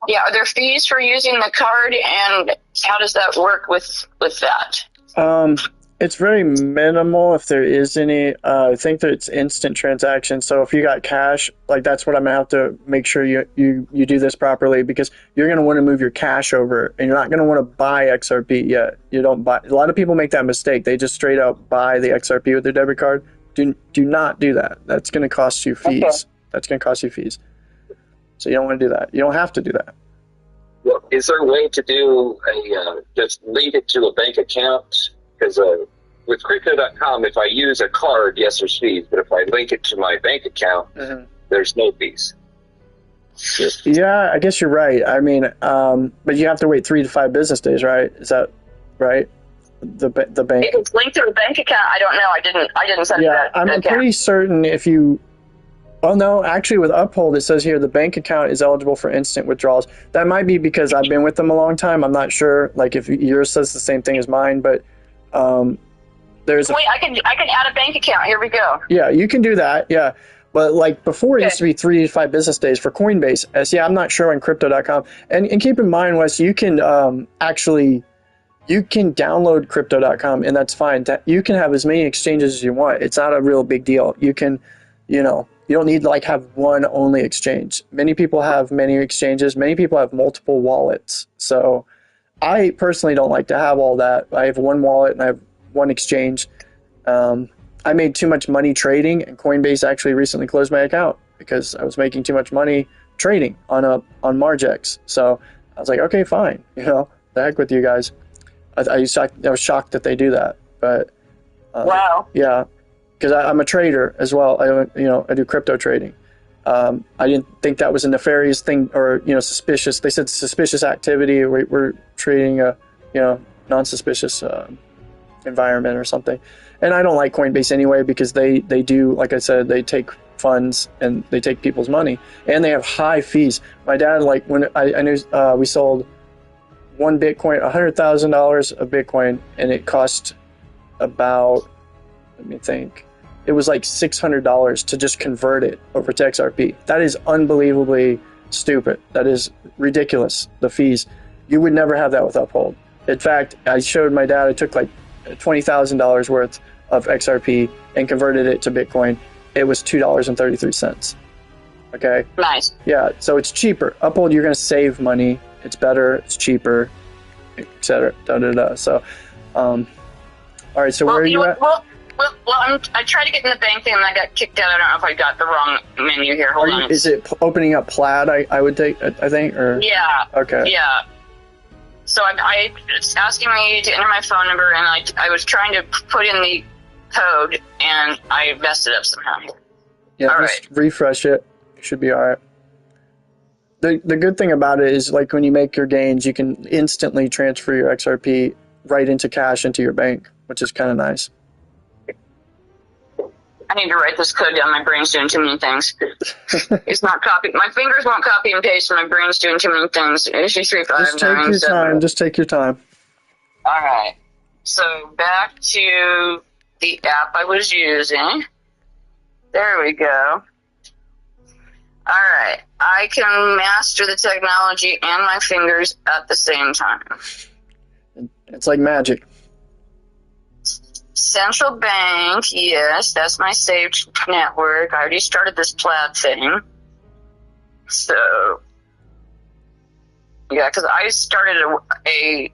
Yeah, are there fees for using the card, and how does that work with that? It's very minimal if there is any. I think that it's instant transaction. So if you got cash, like that's what I'm gonna have to make sure you do this properly, because you're gonna want to move your cash over, and you're not gonna want to buy XRP yet. You don't buy. A lot of people make that mistake. They just straight up buy the XRP with their debit card. Do not do that. That's gonna cost you fees. Okay. That's gonna cost you fees. So you don't want to do that. You don't have to do that. Well, is there a way to do just link it to a bank account? Because with Crypto.com, if I use a card, yes, there's fees. But if I link it to my bank account, there's no fees. Yeah, I guess you're right. I mean, but you have to wait 3 to 5 business days, right? Is that right? The bank. If it's linked to a bank account, I don't know. I didn't set that. Yeah, I'm pretty certain if you. Oh no, actually with Uphold it says here the bank account is eligible for instant withdrawals. That might be because I've been with them a long time. I'm not sure. Like if yours says the same thing as mine, but there's. Wait, I can add a bank account. Here we go. Yeah, you can do that. Yeah, but like before, it used to be 3 to 5 business days for Coinbase. I'm not sure on Crypto.com. And keep in mind, Wes, you can you can download Crypto.com, and that's fine. You can have as many exchanges as you want. It's not a real big deal. You can, you don't need to like have one only exchange. Many people have many exchanges. Many people have multiple wallets. So I personally don't like to have all that. I have one wallet and I have one exchange. I made too much money trading, and Coinbase actually recently closed my account because I was making too much money trading on Margex. So I was like, okay, fine. The heck with you guys. I was shocked that they do that. But wow. Yeah. Because I'm a trader as well. I do crypto trading. I didn't think that was a nefarious thing or suspicious. They said suspicious activity. We're trading a non-suspicious environment or something. And I don't like Coinbase anyway because they do, like I said, they take funds and they take people's money, and they have high fees. My dad, like when I knew we sold one Bitcoin, $100,000 of Bitcoin, and it cost about, let me think. It was like $600 to just convert it over to XRP. That is unbelievably stupid. That is ridiculous, the fees. You would never have that with Uphold. In fact, I showed my dad, I took like $20,000 worth of XRP and converted it to Bitcoin. It was $2.33. Okay? Nice. Yeah, so it's cheaper. Uphold, you're going to save money. It's better, it's cheaper, etc. So, all right, so where are you at? Well, I tried to get in the bank thing and I got kicked out. I don't know if I got the wrong menu here. Hold on. Is it opening up Plaid? I would think. Or yeah. Okay. Yeah. So it's asking me to enter my phone number, and I was trying to put in the code, and I messed it up somehow. Yeah. All just right. refresh it. You should be all right. The good thing about it is, like, when you make your gains, you can instantly transfer your XRP right into cash into your bank, which is kind of nice. I need to write this code down. My brain's doing too many things. It's not copying. My fingers won't copy and paste, and my brain's doing too many things. Issue 359. Just take your time. All right. So back to the app I was using. There we go. All right. I can master the technology and my fingers at the same time. It's like magic. Central bank, yes, that's my saved network. I already started this Plaid thing. So, yeah, because I started I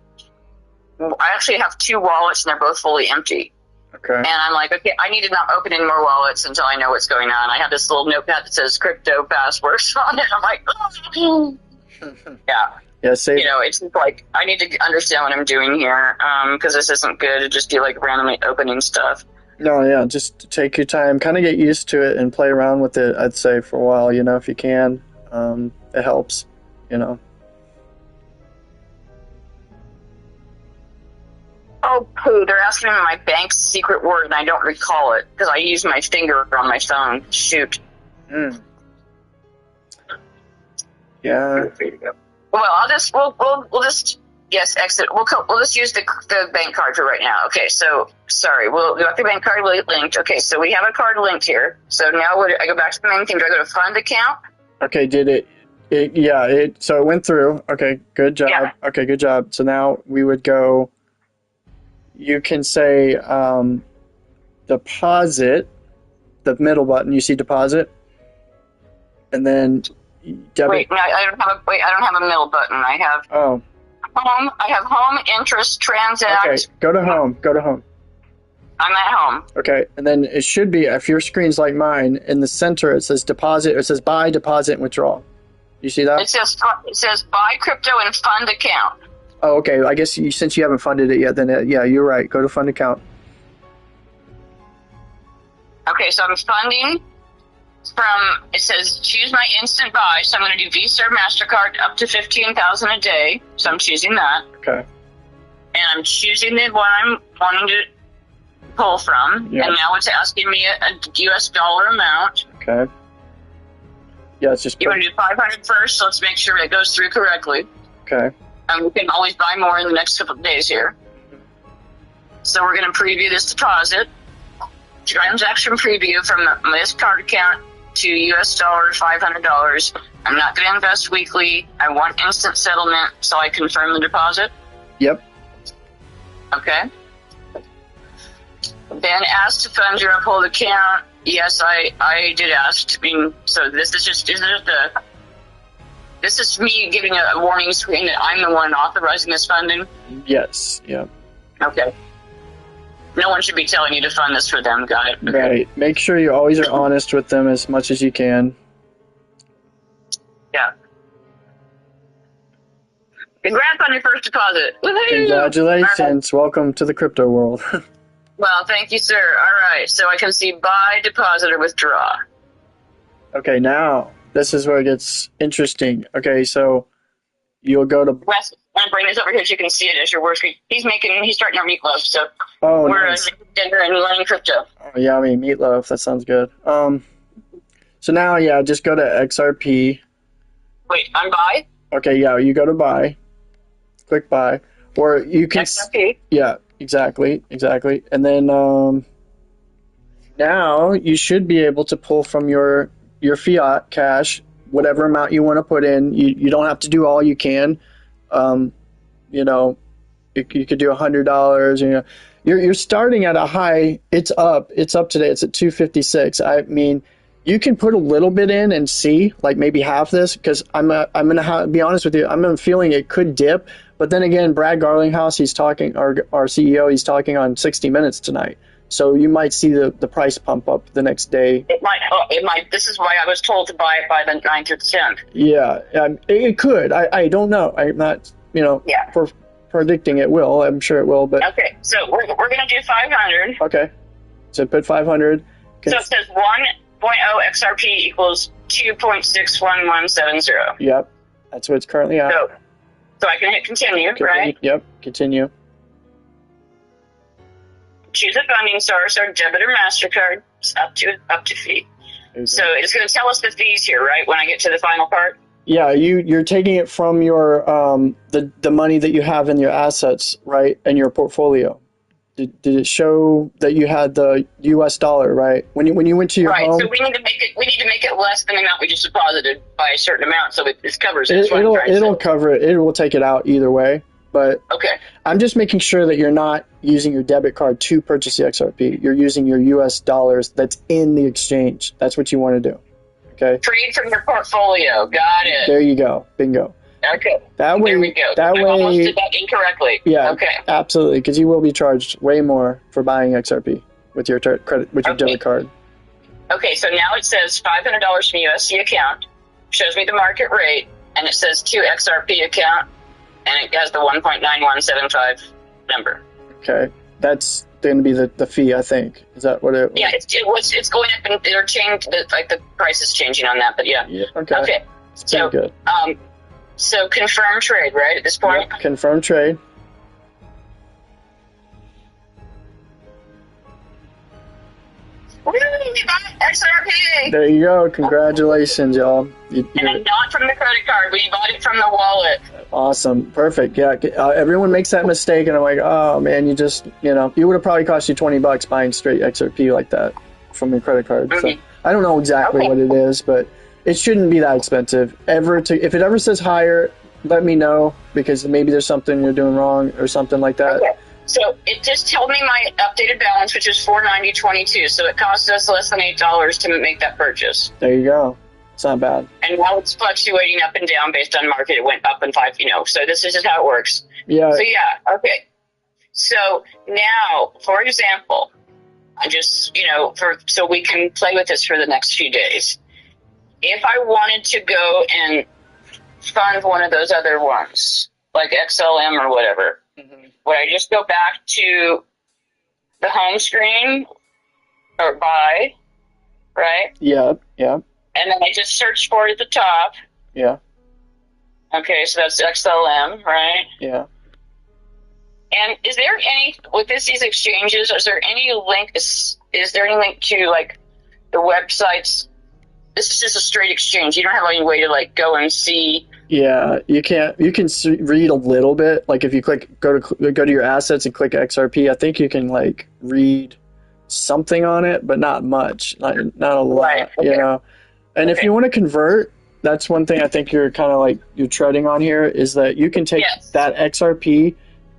actually have 2 wallets and they're both fully empty. Okay. And I'm like, okay, I need to not open any more wallets until I know what's going on. I have this little notepad that says crypto passwords on it. I'm like, oh. Yeah. Yeah, save. It's like I need to understand what I'm doing here because this isn't good to just be like randomly opening stuff. No, yeah, just take your time, kind of get used to it and play around with it, I'd say, for a while, if you can. It helps, you know. Oh, poo. They're asking me my bank's secret word, and I don't recall it because I use my finger on my phone. Shoot. Yeah. Well, we'll just yes, exit. We'll just use the bank card for right now. Okay, so sorry, we got the bank card linked. Okay, so we have a card linked here. So now I go back to the main thing. Do I go to fund account? Okay, did it? So it went through. Okay, good job. Yeah. Okay, good job. So now we would go. You can say deposit, the middle button. You see deposit, and then debit. Wait, no, I don't have a middle button. I have home. I have home, interest, transact. Okay, go to home. Go to home. I'm at home. Okay, and then it should be, if your screen's like mine, in the center it says deposit. It says buy, deposit, and withdraw. You see that? It says buy crypto and fund account. Oh, okay. I guess since you haven't funded it yet, then yeah, you're right. Go to fund account. Okay, so I'm funding from, it says choose my instant buy. So I'm going to do Visa or MasterCard up to $15,000 a day. So I'm choosing that. Okay. And I'm choosing the one I'm wanting to pull from. Yeah. And now it's asking me a US dollar amount. Okay. Yeah, it's just. You want to do 500 first? So let's make sure it goes through correctly. Okay. And we can always buy more in the next couple of days here. So we're going to preview this deposit. Transaction preview from this card account to US dollars, $500. I'm not going to invest weekly. I want instant settlement, so I confirm the deposit. Yep. Okay. Then ask to fund your uphold account. Yes, I did ask. I mean, so this is me giving a warning screen that I'm the one authorizing this funding? Yes. Yep. Okay. No one should be telling you to fund this for them. Got it. Okay. Right. Make sure you always are honest with them as much as you can. Yeah. Congrats on your first deposit. Woohoo! Congratulations. Right. Welcome to the crypto world. Well, thank you, sir. All right. So I can see buy, deposit, or withdraw. Okay, now this is where it gets interesting. Okay, so you'll go to. Wes, I'm going to bring this over here so you can see it as your work screen. He's starting our meatloaf, so we're nice. Dinner and learning crypto. Oh, yummy meatloaf. That sounds good. So now, just go to XRP. Wait, I'm buy? Okay, you go to buy. Click buy. Or you can. XRP? Yeah, exactly. And then now you should be able to pull from your fiat cash whatever amount you want to put in. You don't have to do all you can. You could do $100. You're starting at a high. It's up today. It's at 256. I mean, you can put a little bit in and see, like maybe half this, because I'm gonna be honest with you. I'm feeling it could dip, but then again, Brad Garlinghouse, he's talking, our CEO, he's talking on 60 Minutes tonight. So you might see the price pump up the next day. It might. This is why I was told to buy it by the 9th or 10th. Yeah, it could. I don't know. I'm not, predicting it will. I'm sure it will. But okay, so we're gonna do 500. Okay, so put 500. So it says 1.0 XRP equals 2.61170. Yep, that's what it's currently at. So I can hit continue, right? Yep, continue. Choose a funding source or debit or MasterCard. It's up to fee. Okay. So it's going to tell us the fees here, right? When I get to the final part. Yeah, you're taking it from your the money that you have in your assets, right, and your portfolio. Did it show that you had the U.S. dollar, right? When you went to your home? Right. So we need to make it less than the amount we just deposited by a certain amount, so it covers it. It'll cover it. It will take it out either way. But okay. I'm just making sure that you're not using your debit card to purchase the XRP. You're using your U.S. dollars that's in the exchange. That's what you want to do. Okay. Trade from your portfolio. Got it. There you go. Bingo. Okay. There we go. I almost did that incorrectly. Yeah. Okay. Absolutely, because you will be charged way more for buying XRP with your debit card. Okay. So now it says $500 from USD account. Shows me the market rate, and it says to XRP account. And it has the 1.9175 number. Okay, that's going to be the fee, I think. Is that what it? Yeah, it's going up, and they're changed. The price is changing on that, but yeah. Okay. So good. So confirm trade, right, at this point? Yep, confirm trade. Woo, we bought XRP! There you go. Congratulations, y'all. And not from the credit card. We bought it from the wallet. Awesome. Perfect. Yeah. Everyone makes that mistake, and I'm like, oh man, you just, you would have probably cost you $20 buying straight XRP like that from your credit card. Mm-hmm. So I don't know exactly what it is, but it shouldn't be that expensive. If it ever says higher, let me know, because maybe there's something you're doing wrong or something like that. Okay. So it just told me my updated balance, which is $490.22. So it cost us less than $8 to make that purchase. There you go. It's not bad. And now it's fluctuating up and down based on market. It went up in 5, So this is just how it works. Yeah. So yeah, okay. So now, for example, I just, so we can play with this for the next few days. If I wanted to go and fund one of those other ones, like XLM or whatever, would I just go back to the home screen or buy, right? Yeah. And then I just search for it at the top. Yeah. Okay, so that's XLM, right? Yeah. And is there any, with these exchanges, is there any link, is there any link to, like, the websites? This is just a straight exchange. You don't have any way to, like, go and see. Yeah, you can read a little bit. Like if you go to your assets and click XRP, I think you can like read something on it, but not much, not a lot, right. Okay. And if you want to convert, that's one thing I think you're kind of like you're treading on here, is that you can take that XRP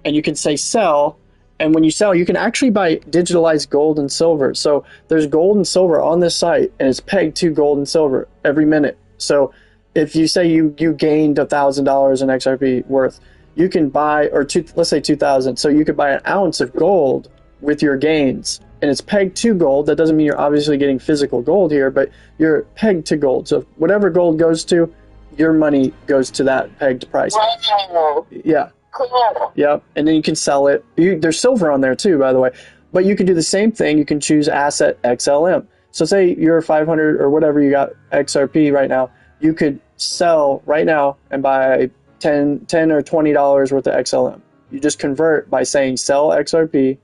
and you can say sell, and when you sell, you can actually buy digitalized gold and silver. So there's gold and silver on this site, and it's pegged to gold and silver every minute. So if you say you gained $1,000 in XRP worth, you can buy, let's say 2,000. So you could buy an ounce of gold with your gains, and it's pegged to gold. That doesn't mean you're obviously getting physical gold here, but you're pegged to gold. So whatever gold goes to, your money goes to that pegged price. Wow. Yeah. Cool. Yep. And then you can sell it. There's silver on there too, by the way. But you can do the same thing. You can choose asset XLM. So say you're 500 or whatever you got XRP right now. You could sell right now and buy $10 or $20 worth of XLM. You just convert by saying sell XRP,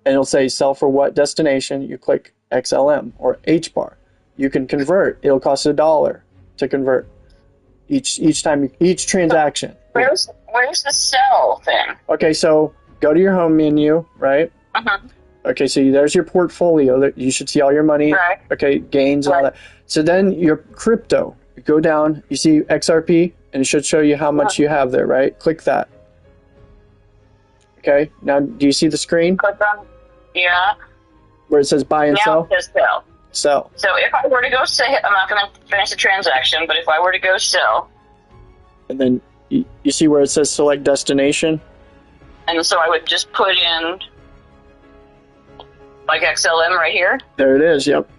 and it'll say sell for what destination. You click XLM or HBAR. You can convert. It'll cost $1 to convert each time, each transaction. Where's the sell thing? Okay, so go to your home menu, right? Uh-huh. Okay, so there's your portfolio. You should see all your money. Right. Okay, gains and all that. So then your crypto. You go down, you see XRP, and it should show you how much you have there, right? Click that. Okay, now do you see the screen? Click on, yeah. Where it says buy and sell? Now it says sell. Sell. So if I were to go sell, I'm not going to finish the transaction, but if I were to go sell. And then you see where it says select destination? And so I would just put in, like XLM right here. There it is, yep.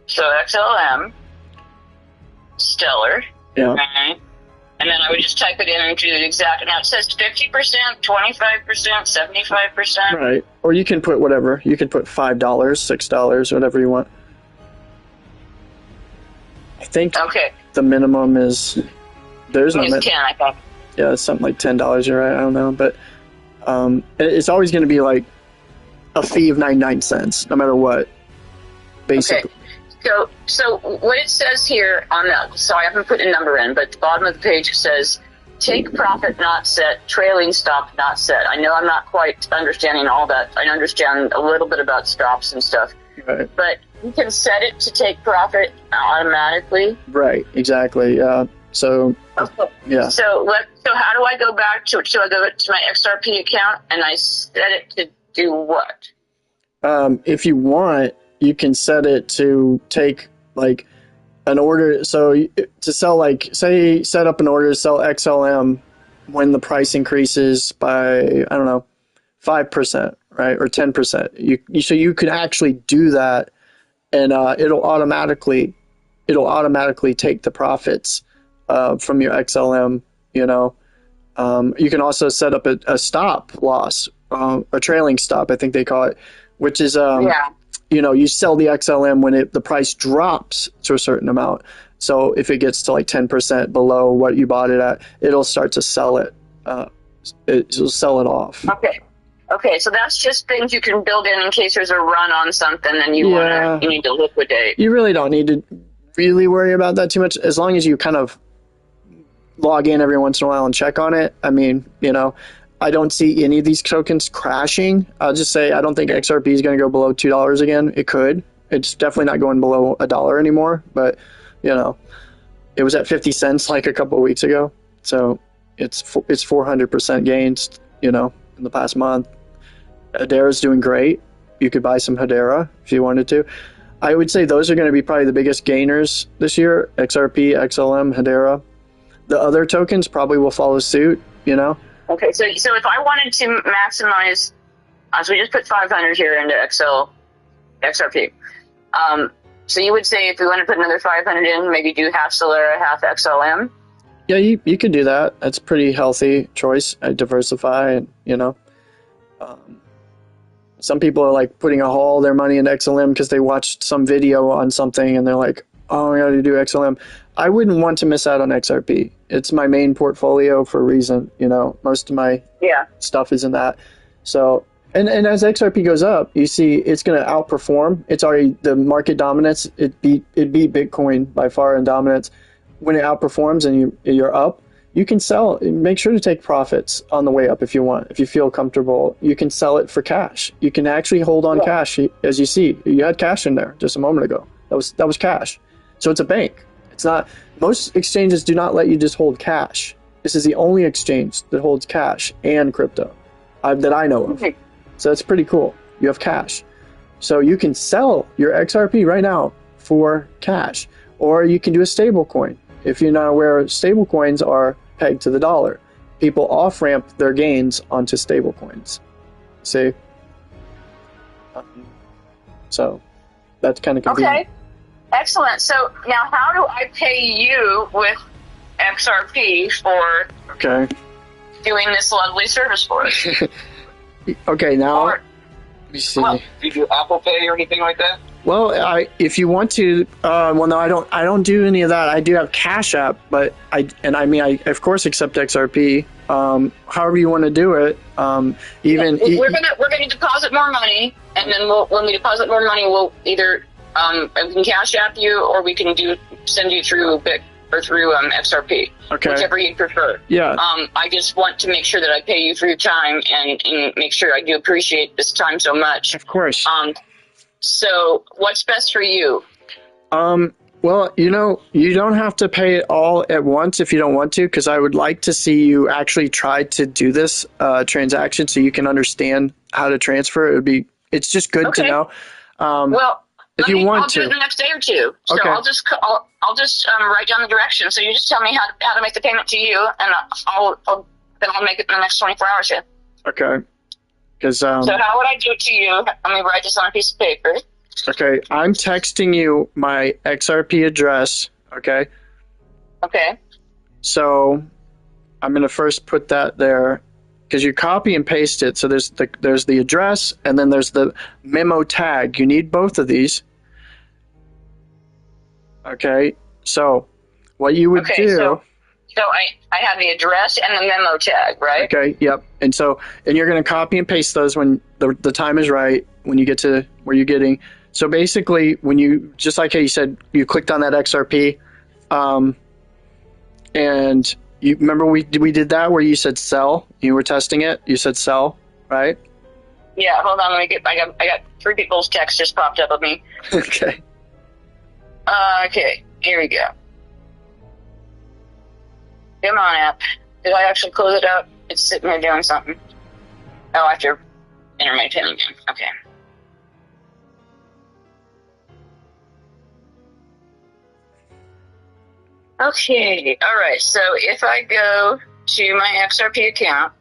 So XLM. Stellar. Yeah. Right. And then I would just type it in and do the exact. Now it says 50%, 25%, 75%. Right. Or you can put whatever. You can put $5, $6, whatever you want. I think the minimum is there's no 10, I think. Yeah, it's something like $10. You're right. I don't know, but it's always going to be like a fee of 99 cents, no matter what. Basically. Okay. So what it says here on that, so I haven't put a number in, but at the bottom of the page it says, take profit not set, trailing stop not set. I know I'm not quite understanding all that. I understand a little bit about stops and stuff. Right. But you can set it to take profit automatically. Right, exactly. So, yeah. So how do I go back to it? So I go to my XRP account and I set it to do what? If you want, you can set it to take like an order. So to sell, like, say, set up an order to sell XLM when the price increases by, I don't know, 5%, right? Or 10%. So you can actually do that, and it'll automatically take the profits from your XLM, you can also set up a stop loss, a trailing stop, I think they call it, which is, you sell the XLM when the price drops to a certain amount. So if it gets to like 10% below what you bought it at, it'll start to sell it. It'll sell it off. Okay, so that's just things you can build in case there's a run on something and you need to liquidate. You really don't need to really worry about that too much, as long as you kind of log in every once in a while and check on it. I mean, I don't see any of these tokens crashing. I'll just say I don't think XRP is going to go below $2 again. It could. It's definitely not going below $1 anymore, but it was at 50 cents like a couple of weeks ago. So it's 400% gains, in the past month. Hedera's doing great. You could buy some Hedera if you wanted to. I would say those are going to be probably the biggest gainers this year. XRP, XLM, Hedera. The other tokens probably will follow suit, Okay, so if I wanted to maximize, so we just put 500 here into XRP. So you would say if we want to put another 500 in, maybe do half Solera, half XLM? Yeah, you could do that. That's a pretty healthy choice. Diversify, and some people are like putting all their money in XLM because they watched some video on something and they're like, oh, I got to do XLM. I wouldn't want to miss out on XRP. It's my main portfolio for a reason. Most of my stuff is in that. So, and as XRP goes up, you see it's going to outperform. It's already the market dominance. It beat Bitcoin by far in dominance. When it outperforms and you're up, you can sell. Make sure to take profits on the way up if you want. If you feel comfortable, you can sell it for cash. You can actually hold on cash. As you see, you had cash in there just a moment ago. That was cash. So it's a bank. It's not. Most exchanges do not let you just hold cash. This is the only exchange that holds cash and crypto that I know of. So that's pretty cool. You have cash. So you can sell your XRP right now for cash, or you can do a stable coin. If you're not aware, stable coins are pegged to the dollar. People off-ramp their gains onto stable coins. See? So that's kind of convenient. Okay. Excellent. So now how do I pay you with XRP for doing this lovely service for us? Okay, now let me see. Well, do you do Apple Pay or anything like that? Well, if you want to, no, I don't do any of that. I do have Cash App, but I of course accept XRP. However you want to do it. We're gonna deposit more money, and then when we deposit more money, we'll either we can Cash App you, or we can send you through XRP. Okay. Whichever you prefer. Yeah. I just want to make sure that I pay you for your time and make sure I do appreciate this time so much. Of course. So what's best for you? Well, you don't have to pay it all at once if you don't want to, because I would like to see you actually try to do this transaction so you can understand how to transfer. It's just good to know. Well, if you want to, I'll do it the next day or two. So okay. I'll just write down the directions. So you just tell me how to make the payment to you, and I'll make it in the next 24 hours here. Okay. So how would I do it to you? Let me write this on a piece of paper. Okay, I'm texting you my XRP address. Okay. Okay. So I'm gonna first put that there because you copy and paste it. So there's the address and then there's the memo tag. You need both of these. Okay. So what you would do. So I have the address and the memo tag, right? Okay, yep. And you're going to copy and paste those when the time is right, when you get to where you're getting. So basically, when you, just like how you said, you clicked on that XRP, and you remember we did that where you said sell, you were testing it, you said sell, right? Yeah, hold on, I got 3 people's texts just popped up at me. Okay. Okay, here we go. Come on, app. Did I actually close it out? It's sitting there doing something. Oh, I have to enter my PIN again. Okay. Okay, alright, so if I go to my XRP account,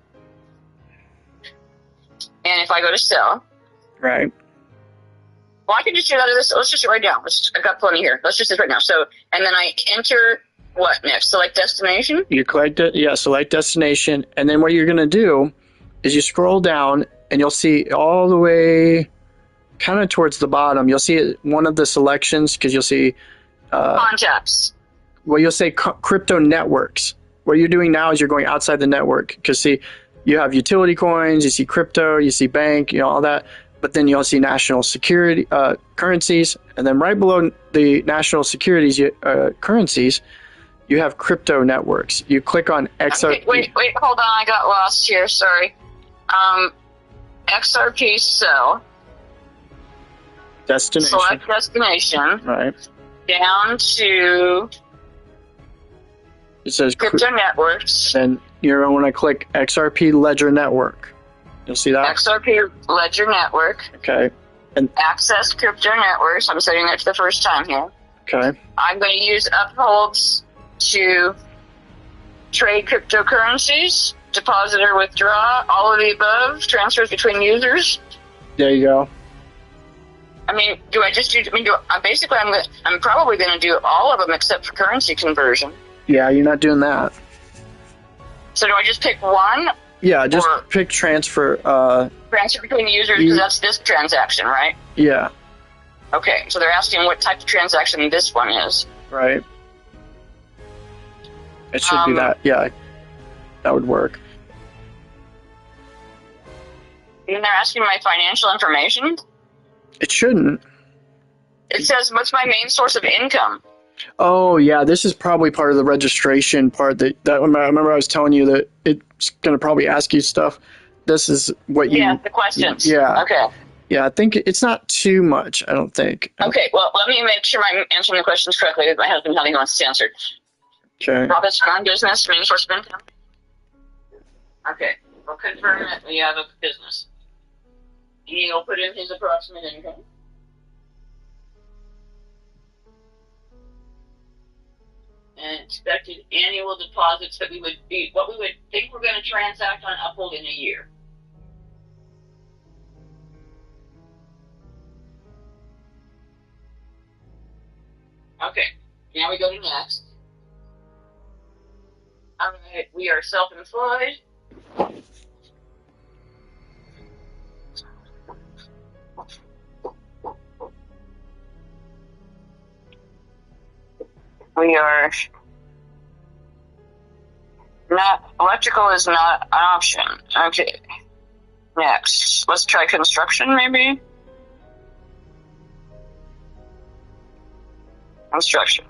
and if I go to sell. Right. Well, I can just do that. Let's just do it right now. I've got plenty here. Let's just do it right now. So, and then I enter what next? Select destination? You select it, yeah, select destination, and then what you're going to do is you scroll down, and you'll see all the way kind of towards the bottom. You'll see one of the selections, because you'll see... contacts. well, you'll say crypto networks. What you're doing now is you're going outside the network because see, you have utility coins, you see crypto, you see bank, all that, but then you also see national security currencies, and then right below the national securities currencies, you have crypto networks. You click on XRP. Okay, wait, hold on, I got lost here. Sorry. XRP sell. Destination. Select destination. Right. Down to. It says crypto networks. Then you're going to want to click XRP Ledger Network. You'll see that? XRP Ledger Network. Okay. And access crypto networks. I'm setting that for the first time here. Okay. I'm going to use upholds to trade cryptocurrencies, deposit or withdraw, all of the above, transfers between users. There you go. I mean, do I just do? Basically, I'm probably going to do all of them except for currency conversion. Yeah, you're not doing that. So do I just pick one? Yeah, just pick transfer. Transfer between users, because that's this transaction, right? Yeah. Okay, so they're asking what type of transaction this one is. Right. It should be that. Yeah, that would work. And they're asking my financial information? It shouldn't. It says, what's my main source of income? Oh, yeah, this is probably part of the registration part. That I remember I was telling you that it's going to probably ask you stuff. This is what you... Yeah, the questions. Yeah. Okay. Yeah, I think it's not too much, I don't think. Okay, well, let me make sure I'm answering the questions correctly. My husband probably wants to answer. Okay. Profits from business, main source of income? Okay, we'll confirm that we have a business. He'll put in his approximate income. And expected annual deposits that what we would think we're going to transact on Uphold in a year. Okay, now we go to next. All right, we are self-employed. We are not, electrical is not an option. Okay, next. Let's try construction, maybe? Construction.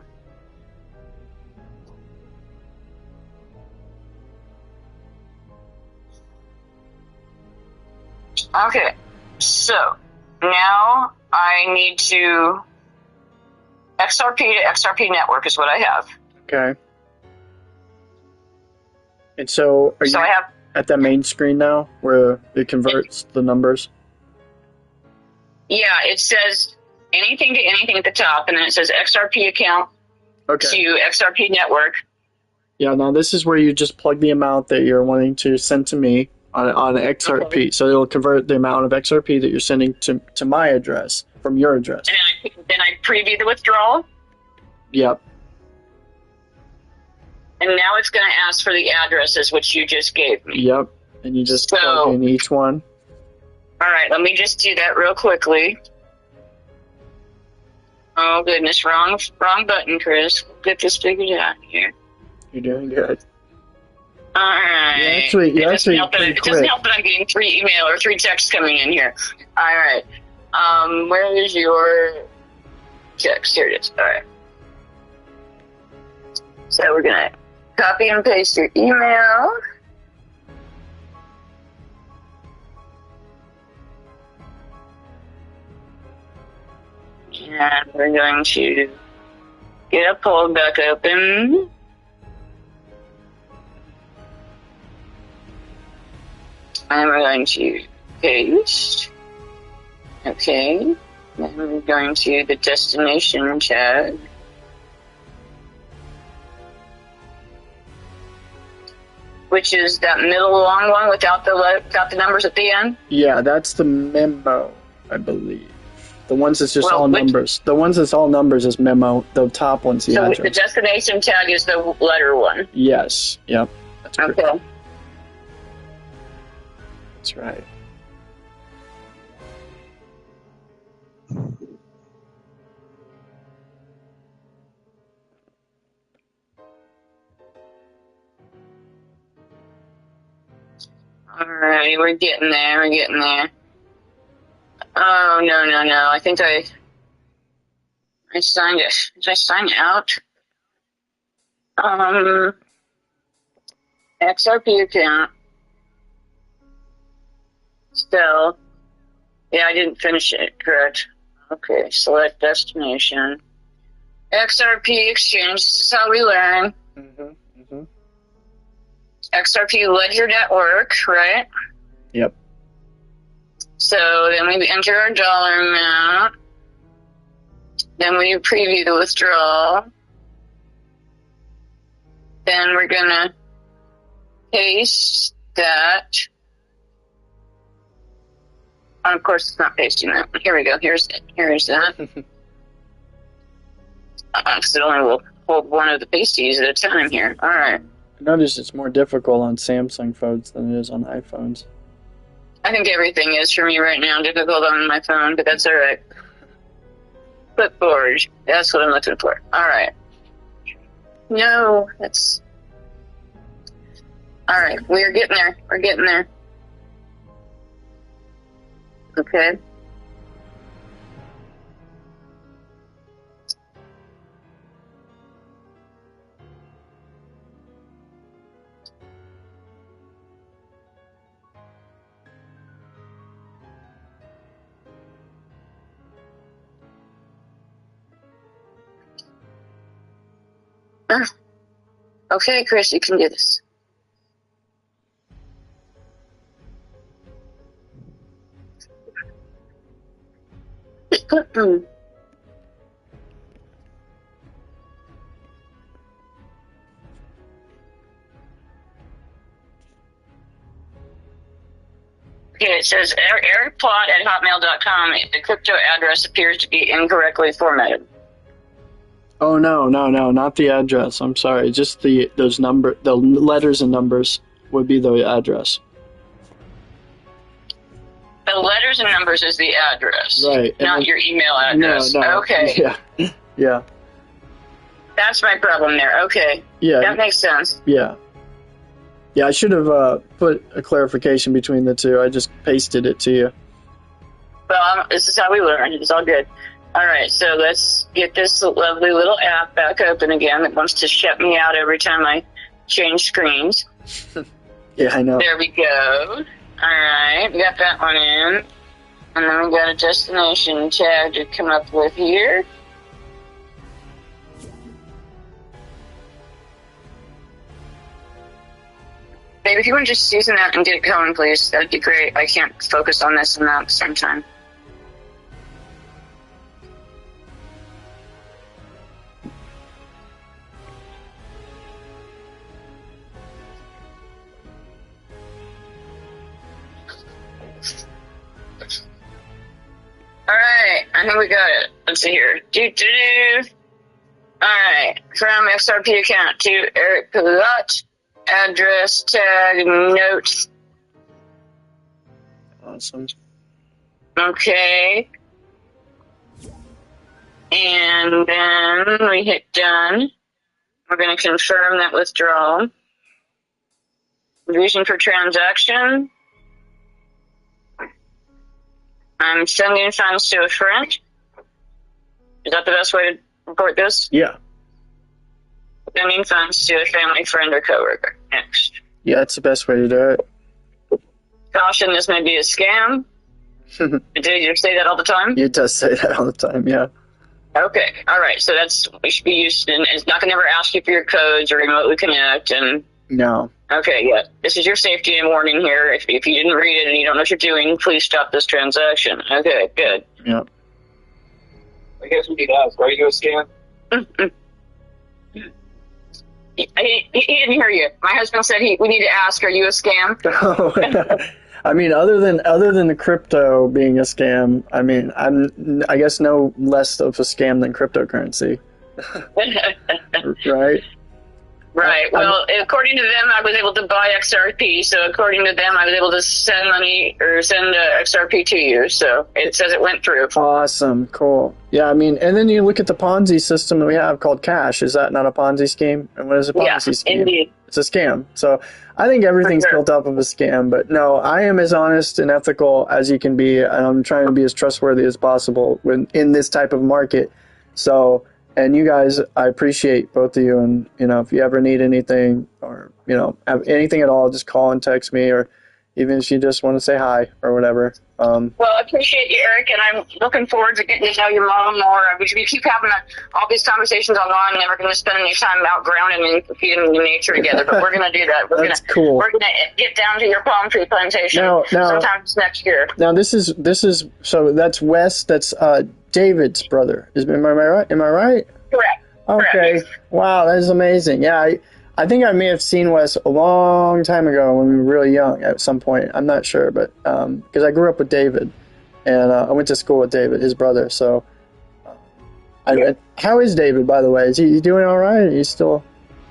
Okay, so now I need to XRP to XRP network is what I have. Okay. And so are you I have at that main screen now where it converts the numbers? Yeah, it says anything to anything at the top, and then it says XRP account to XRP network. Yeah, now this is where you just plug the amount that you're wanting to send to me on XRP. Okay. So it'll convert the amount of XRP that you're sending to my address from your address. And then I preview the withdrawal. Yep. And now it's going to ask for the addresses which you just gave me. Yep. And you just plug in each one. All right, let me just do that real quickly. Oh goodness, wrong button, Chris. Get this figured out here. You're doing good. All right. It doesn't help that I'm getting 3 texts coming in here. All right. Where is your text? Here it is. All right. So we're gonna copy and paste your email. And we're going to get a poll back open. And we're going to paste. Okay. Then we're going to the destination tab. Which is that middle long one without the numbers at the end? Yeah, that's the memo, I believe. The ones that's just all numbers. The ones that's all numbers is memo. The top one's the address. So the destination tag is the letter one? Yes. Yep. That's correct. Okay. That's right. Alright, we're getting there, we're getting there. Oh, no. I think I signed it. Did I sign out? XRP account. Still. Yeah, I didn't finish it, correct. Okay, select destination. XRP exchange, this is how we learn. XRP ledger network, right? Yep. So then we enter our dollar amount. Then we preview the withdrawal. Then we're gonna paste that. Oh, of course, it's not pasting that. Here we go. Here's it. Here's that. Because it only will hold one of the pasties at a time here. All right. I noticed it's more difficult on Samsung phones than it is on iPhones. I think everything is for me right now difficult on my phone, but that's all right. Clipboard. That's what I'm looking for. All right. No, that's... All right. We're getting there. We're getting there. Okay. Okay, Chris, you can do this. Okay, it says ericplot@hotmail.com. The crypto address appears to be incorrectly formatted. Oh no, not the address. I'm sorry. Just the letters and numbers would be the address. The letters and numbers is the address, right? Not your email address. No. Okay. Yeah. That's my problem there. Okay. Yeah. That makes sense. Yeah. Yeah, I should have put a clarification between the two. I just pasted it to you. Well, this is how we learn. It's all good. All right, so let's get this lovely little app back open again that wants to shut me out every time I change screens. Yeah, I know. There we go. All right, we got that one in. And then we got a destination tag to come up with here. Babe, if you want to just season that and get it going, please, that'd be great. I can't focus on this and that at the same time. Alright, I think we got it. Let's see here. Alright, from XRP account to Eric Pilot, address, tag, notes. Awesome. Okay. And then we hit done. We're going to confirm that withdrawal. Reason for transaction. I'm sending funds to a friend. Is that the best way to report this? Yeah. Sending funds to a family friend or coworker. Next. Yeah, that's the best way to do it. Caution, this may be a scam. Do you say that all the time? It does say that all the time, yeah. Okay, all right. So that's we should be used, and it's not going to ever ask you for your codes or remotely connect. And no. Okay, yeah. This is your safety and warning here. If you didn't read it and you don't know what you're doing, please stop this transaction. Okay, good. Yep. I guess we could ask, are you a scam? He didn't hear you. My husband said we need to ask, are you a scam? I mean, other than the crypto being a scam, I mean, I guess no less of a scam than cryptocurrency. Right? Right. Well, according to them, I was able to buy XRP. So according to them, I was able to send money or send XRP to you. So it says it went through. Awesome. Cool. Yeah, I mean, and then you look at the Ponzi system that we have called Cash. Is that not a Ponzi scheme? And what is a Ponzi scheme? Indeed. It's a scam. So I think everything's sure. built up of a scam, but no, I am as honest and ethical as you can be, and I'm trying to be as trustworthy as possible in this type of market. So, and you guys, I appreciate both of you, and if you ever need anything or have anything at all, just call and text me, or even if you just want to say hi or whatever. Well, I appreciate you, Eric, and I'm looking forward to getting to know your mom more. We keep having all these conversations online, never going to spend any time out grounding and feeding in nature together, but we're going to do that. That's cool. We're going to get down to your palm tree plantation sometime next year. Now, this is so that's Wes, that's David's brother. Am I right? Am I right? Correct. Okay. Correct. Wow, that is amazing. Yeah, I think I may have seen Wes a long time ago when we were really young at some point. I'm not sure, but because I grew up with David, and I went to school with David, his brother. So, how is David, by the way? Is he doing all right? Are you still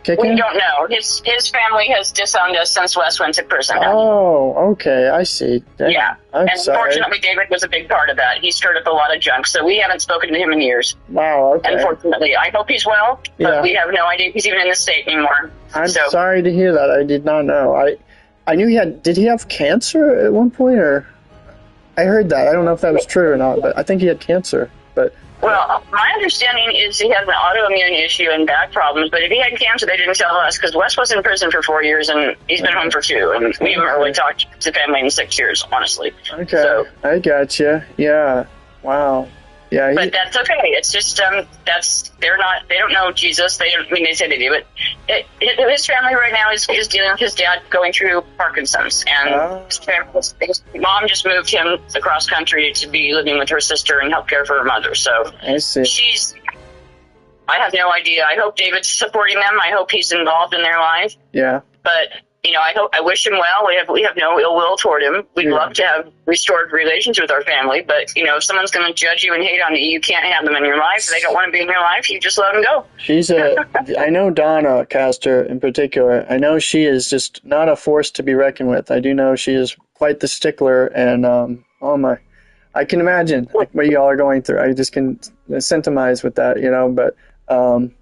kicking? We don't know. His family has disowned us since Wes went to prison. Oh, okay. I see. Damn. Yeah. Fortunately, David was a big part of that. He stirred up a lot of junk, so we haven't spoken to him in years. Wow, okay. Unfortunately. I hope he's well, but we have no idea if he's even in the state anymore. I'm sorry to hear that. I did not know. I knew did he have cancer at one point, or? I heard that. I don't know if that was true or not, but I think he had cancer. But well, my understanding is he has an autoimmune issue and back problems, but if he had cancer, they didn't tell us, because Wes was in prison for 4 years, and he's been home for 2, and we haven't really talked to family in 6 years, honestly. Okay, so, I gotcha. Yeah, wow. Yeah, but that's okay. It's just they don't know Jesus. They say they do, but his family right now is dealing with his dad going through Parkinson's, and his mom just moved him across country to be living with her sister and help care for her mother. So I see. I have no idea. I hope David's supporting them. I hope he's involved in their life. Yeah. But I wish him well. We have no ill will toward him. We'd love to have restored relations with our family, but if someone's going to judge you and hate on you, you can't have them in your life. They don't want to be in your life. You just let them go. I know Donna Castor in particular. I know she is just not a force to be reckoned with. I do know she is quite the stickler, and I can imagine what y'all are going through. I just can sympathize with that, but and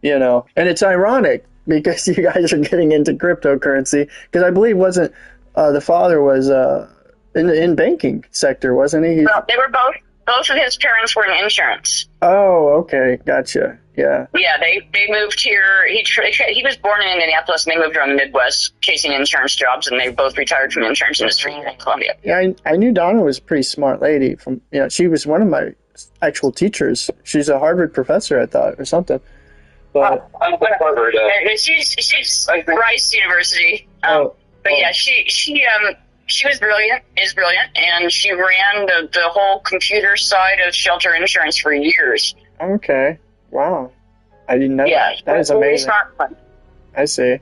it's ironic, because you guys are getting into cryptocurrency, because I believe wasn't the father was in banking sector, wasn't he? Well, they were both of his parents were in insurance. Oh, okay, gotcha. Yeah. Yeah, they moved here. He was born in Indianapolis, and they moved around the Midwest chasing insurance jobs, and they both retired from the insurance industry here in Columbia. Yeah, I knew Donna was a pretty smart lady. She was one of my actual teachers. She's a Harvard professor, I thought, or something. But she's Rice University. But yeah, she was brilliant, is brilliant, and she ran the whole computer side of shelter insurance for years. Okay. Wow. I didn't know that. That is amazing. I see.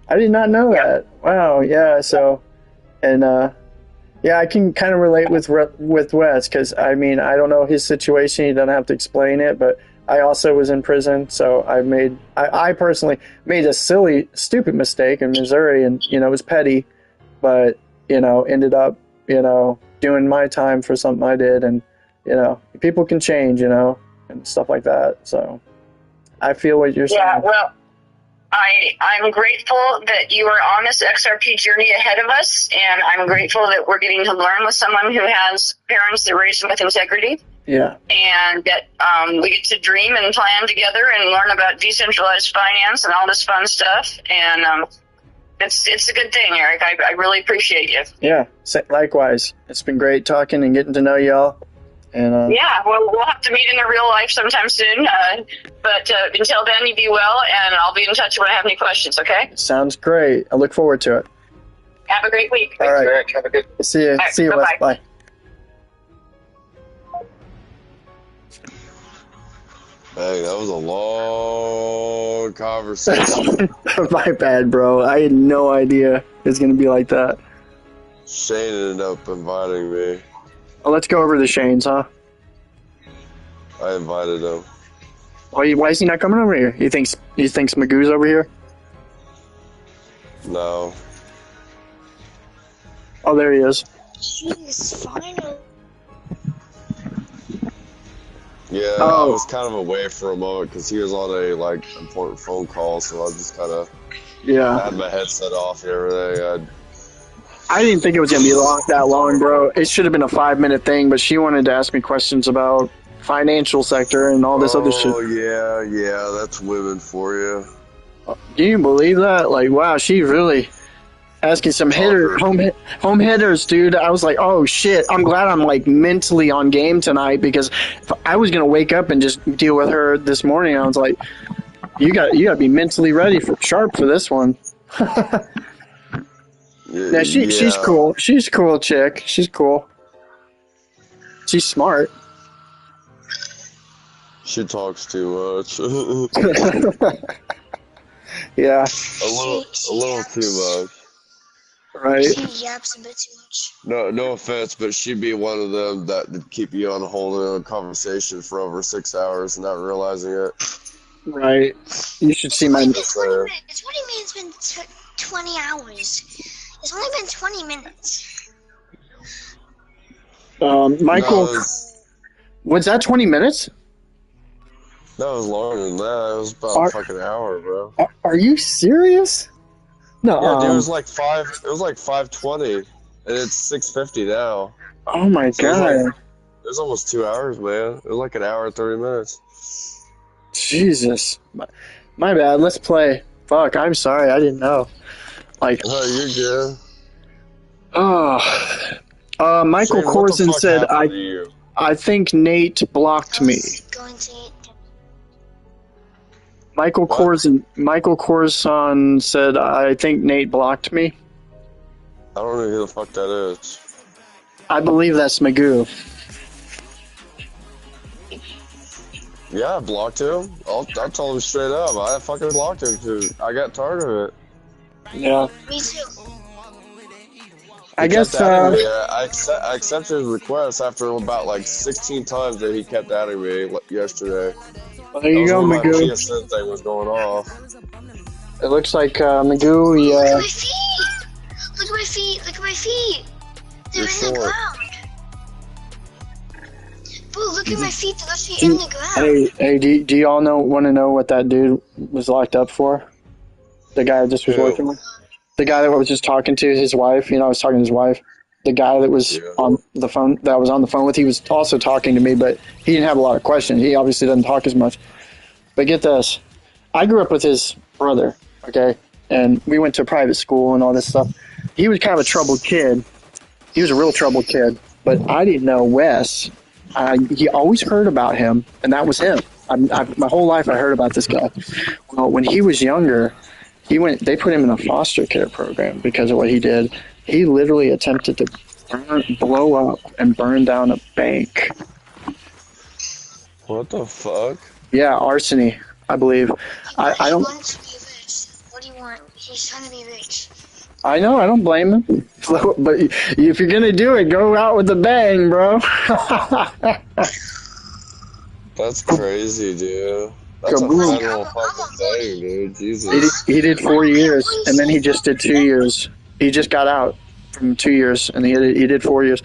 I did not know that. Wow. Yeah. So, and I can kind of relate with Wes, because I don't know his situation. He doesn't have to explain it, but I also was in prison, so I personally made a silly, stupid mistake in Missouri, and it was petty, but ended up doing my time for something I did, and people can change, and stuff like that. So I feel what you're saying. Yeah, well, I'm grateful that you are on this XRP journey ahead of us, and I'm grateful that we're getting to learn with someone who has parents that raised him with integrity. Yeah. And that we get to dream and plan together and learn about decentralized finance and all this fun stuff. And it's a good thing, Eric. I really appreciate you. Yeah, likewise. It's been great talking and getting to know y'all. And yeah, well, we'll have to meet in the real life sometime soon. But until then, you be well, and I'll be in touch when I have any questions, okay? Sounds great. I look forward to it. Have a great week. All right. Eric. Have a good See you. Right, See you, Wes. Bye. Hey, that was a long conversation. My bad, bro. I had no idea it's going to be like that. Shane ended up inviting me. Oh, let's go over the Shanes, huh? I invited him. Why is he not coming over here? He thinks Magoo's over here? No. Oh, there he is. Jeez, finally. Yeah, I was kind of away for a moment because he was on a important phone call, so I just kind of Yeah. I had my headset off and everything. I didn't think it was gonna be that long, bro. It should have been a 5-minute thing, but she wanted to ask me questions about financial sector and all this other shit. Oh yeah, that's women for you. Do you believe that? Like, wow, she really asking some home hitters, dude. I was like, oh shit. I'm glad I'm like mentally on game tonight, because if I was gonna wake up and just deal with her this morning, I was like, you got to be mentally ready sharp for this one. Yeah, she's cool. She's a cool chick. She's cool. She's smart. She talks too much. Yeah. A little too much. Right. She yaps a bit too much. No offense, but she'd be one of them that would keep you on holding a conversation for over 6 hours and not realizing it. Right. You should see my. 20 minutes. What do you mean it's been 20 hours? It's only been 20 minutes. Michael, was that 20 minutes? That was longer than that. It was about a fucking hour, bro. Are you serious? No. Yeah, dude, it was like 5:20, and it's 6:50 now. Oh my god. It was almost 2 hours, man. It was like an hour and 30 minutes. Jesus. My bad. Let's play. Fuck, I'm sorry. I didn't know. Like. Oh, you're good. Oh. Michael Corson said, I think Nate blocked me. Michael Corson said, I think Nate blocked me. I don't know who the fuck that is. I believe that's Magoo. Yeah, I blocked him. I told him straight up. I fucking blocked him too. I got tired of it. Yeah. Me too. I guess. I accepted his request after about like 16 times that he kept adding me yesterday. Well, there you go, Magoo. My PSN thing was going off. It looks like Magoo. Look at my feet. Look at my feet. Look at my feet. They're in the ground. Bro, look at my feet. They're actually in the ground. Hey, do you all want to know what that dude was locked up for? The guy I just was working with? The guy that I was just talking to, his wife, I was talking to his wife. The guy that was on the phone, that I was on the phone with, he was also talking to me, but he didn't have a lot of questions. He obviously doesn't talk as much. But get this. I grew up with his brother, okay? And we went to private school and all this stuff. He was kind of a troubled kid. He was a real troubled kid. But I didn't know Wes. He always heard about him, and that was him. My whole life I heard about this guy. Well, when he was younger, they put him in a foster care program because of what he did. He literally attempted to blow up and burn down a bank. What the fuck? Yeah, arsony, I believe. I don't. He wants to be rich. What do you want? He's trying to be rich. I know. I don't blame him. But if you're gonna do it, go out with a bang, bro. That's crazy, dude. That's a federal fucking thing, dude. Jesus. He did 4 years, and then he just did 2 years. He just got out from 2 years, and he did 4 years.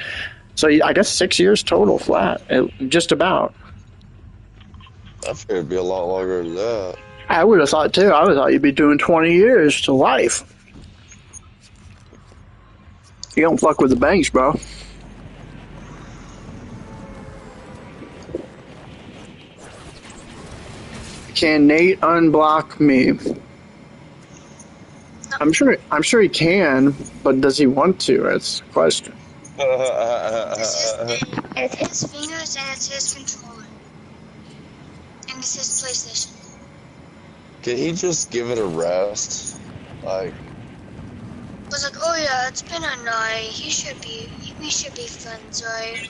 So I guess 6 years total flat, just about. I figured it'd be a lot longer than that. I would have thought too. I would have thought you'd be doing 20 years to life. You don't fuck with the banks, bro. Can Nate unblock me? I'm sure he can, but does he want to? That's the question. It's his fingers and it's his controller. And it's his PlayStation. Can he just give it a rest? Like, I was like, oh yeah, it's been a night. We should be friends, right?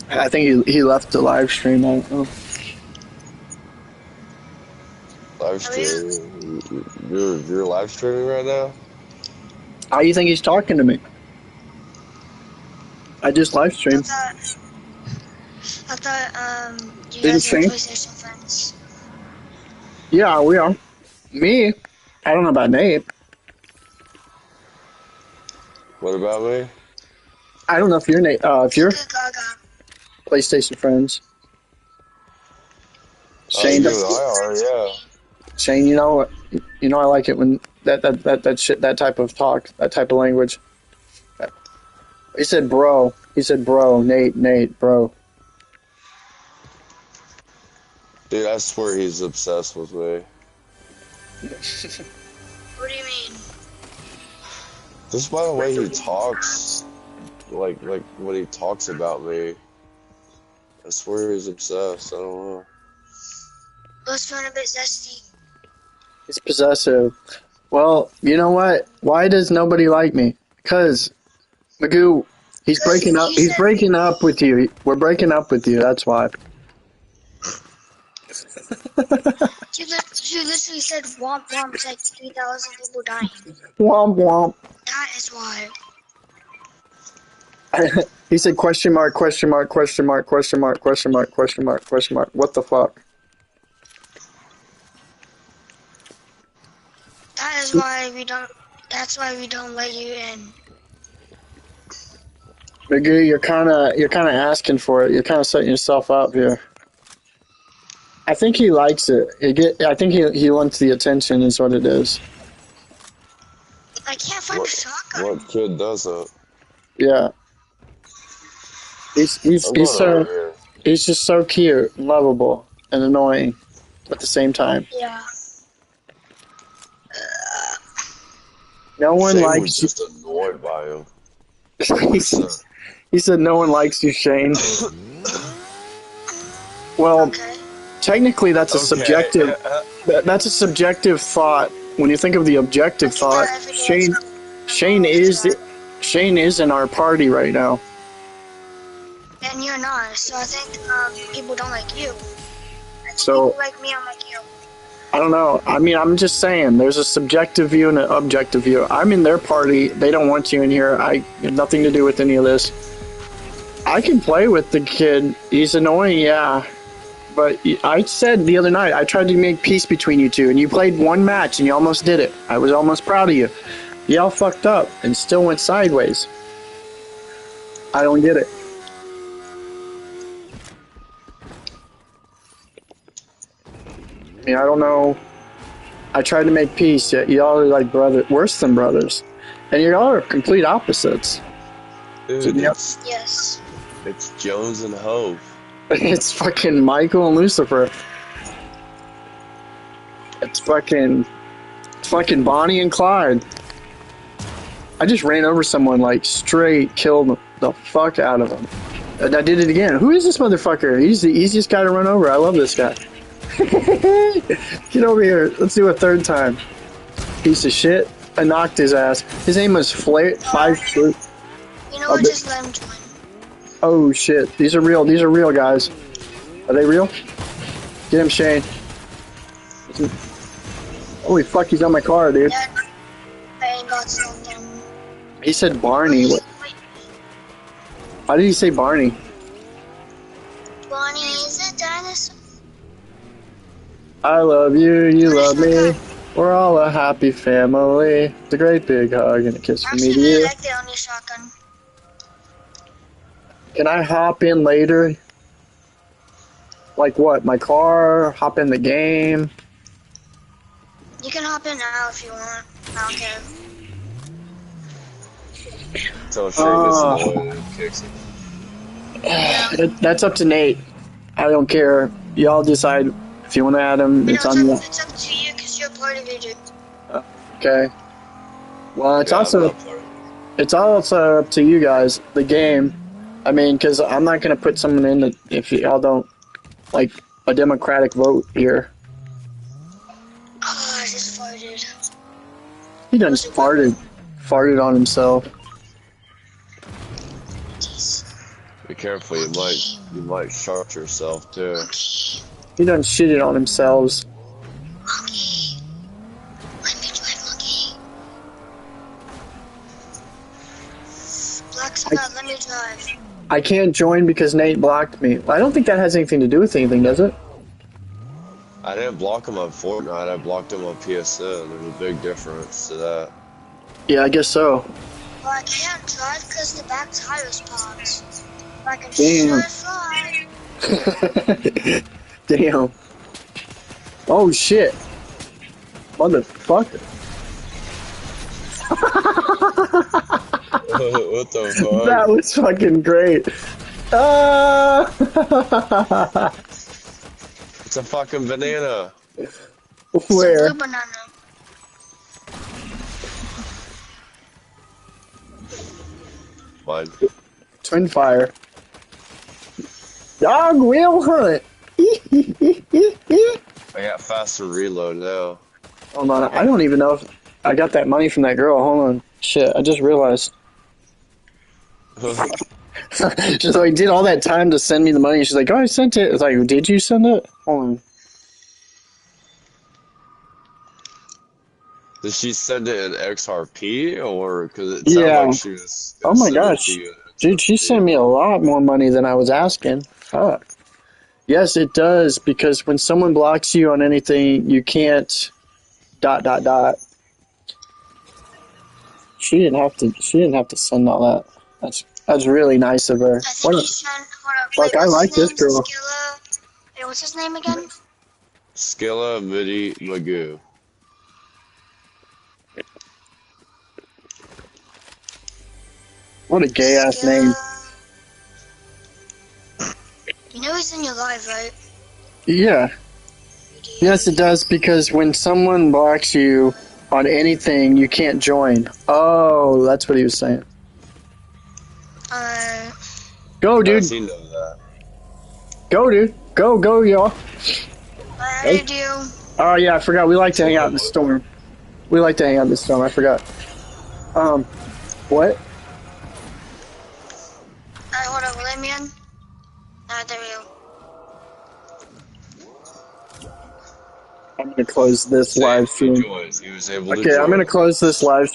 I think he left the live stream. I don't know. live streaming? You're live streaming right now? How do you think he's talking to me? I just live streamed. I thought you guys were PlayStation friends. Yeah, we are. Me? I don't know about Nate. What about me? I don't know if you're Nate. If you're PlayStation friends. I Shane. You and I are, yeah. Shane, you know I like it when that shit, that type of talk, that type of language. He said, bro. He said, bro. Nate, bro. Dude, I swear he's obsessed with me. What do you mean? Just by the way he talks, like when he talks about me, I swear he's obsessed. I don't know. Let's run a bit zesty. He's possessive. Well, you know what? Why does nobody like me? Because, Magoo, he's breaking up. He's breaking up with you. We're breaking up with you. That's why. You literally said womp womp, it's like 3,000 people dying. Womp womp. That is why. He said question mark, question mark, question mark, question mark, question mark, question mark, question mark. What the fuck? That is why we don't. That's why we don't let you in. Magoo, you're kind of asking for it. You're kind of setting yourself up here. I think he likes it. I think he wants the attention. Is what it is. I can't find a shotgun. What kid doesn't? Yeah. He's just so cute, and lovable, and annoying at the same time. Yeah. No one Shane likes was you. just annoyed by him. He said no one likes you, Shane. Well, Okay. technically that's a subjective. That's a subjective thought. When you think of the objective thought, Shane is in our party right now. And you're not, so I think people don't like you. And So- people like me, I'm like you. I don't know. I mean, I'm just saying, there's a subjective view and an objective view. I'm in their party. They don't want you in here. I have nothing to do with any of this. I can play with the kid. He's annoying, yeah. But I said the other night, I tried to make peace between you two, and you played one match, and you almost did it. I was almost proud of you. Y'all fucked up and still went sideways. I don't get it. I mean, I don't know. I tried to make peace, yet y'all are like worse than brothers. And y'all are complete opposites. Dude, Yes. it's Jones and Hove. It's fucking Michael and Lucifer. It's fucking Bonnie and Clyde. I just ran over someone, like, straight killed the fuck out of him. And I did it again. Who is this motherfucker? He's the easiest guy to run over. I love this guy. Get over here. Let's do a third time. Piece of shit. I knocked his ass. His name was Flare 5 Foot. You know what? Just let him join. Oh shit. These are real guys. Are they real? Get him, Shane. Holy fuck, he's on my car, dude. Yeah, I ain't got something. He said Barney. What? Why did he say Barney? Bonnie is a dinosaur. I love you, you love me. We're all a happy family. It's a great big hug and a kiss from me to Actually, I you. like the only shotgun. Can I hop in later? Like what? My car? Hop in the game? You can hop in now if you want. I don't care. So Shane gets annoyed and kicks him. That's up to Nate. I don't care. Y'all decide if you want to add him. It's on you. It's up to you because you're part of it, dude. Okay. Well, it's Yeah, also I'm not part of it. it's also up to you guys. The game. I mean, because I'm not gonna put someone in that if y'all don't like a democratic vote here. Oh, I just farted. He done farted on himself. Jeez. Be careful, you might shart yourself too. He done shitted on himself. Monkey. Let me drive, monkey. BlackSunGod, let me drive. I can't join because Nate blocked me. I don't think that has anything to do with anything, does it? I didn't block him on Fortnite, I blocked him on PSN. There's a big difference to that. Yeah, I guess so. Well, I can't drive because the back tires popped. But I can Damn. sure fly. Damn. Oh shit. Motherfucker. What the fuck? That was fucking great. It's a fucking banana. Where? It's a blue banana. Mine. Twin fire. Dog will hunt. I got faster reload now. Hold on, I don't even know if I got that money from that girl. Hold on. Shit, I just realized. She's like, did all that time to send me the money. She's like, oh, I sent it. It's like, did you send it? Hold on. Did she send it in XRP or because it Yeah. sounded like she was? Oh my send it gosh. to you in Dude, she XRP. sent me a lot more money than I was asking. Fuck. Yes, it does, because when someone blocks you on anything, you can't ... She didn't have to send all that. That's really nice of her. I think he sent. Hold up, Like, wait, I what's like his this name? girl. Skilla. Hey, what's his name again? Skilla Midi Magoo. What a gay ass name. You know he's in your live, right? Yeah. Yes, it does, because when someone blocks you on anything, you can't join. Oh, that's what he was saying. Go, dude. Does he know that? Go, dude. Go, y'all. How did you? Oh, yeah, I forgot. We like to hang out in the storm. We like to hang out in the storm. I forgot. What? Alright, hold up, let me in. There we go. I'm going to close this live stream. He was able to Okay, I'm join. going to close this live stream.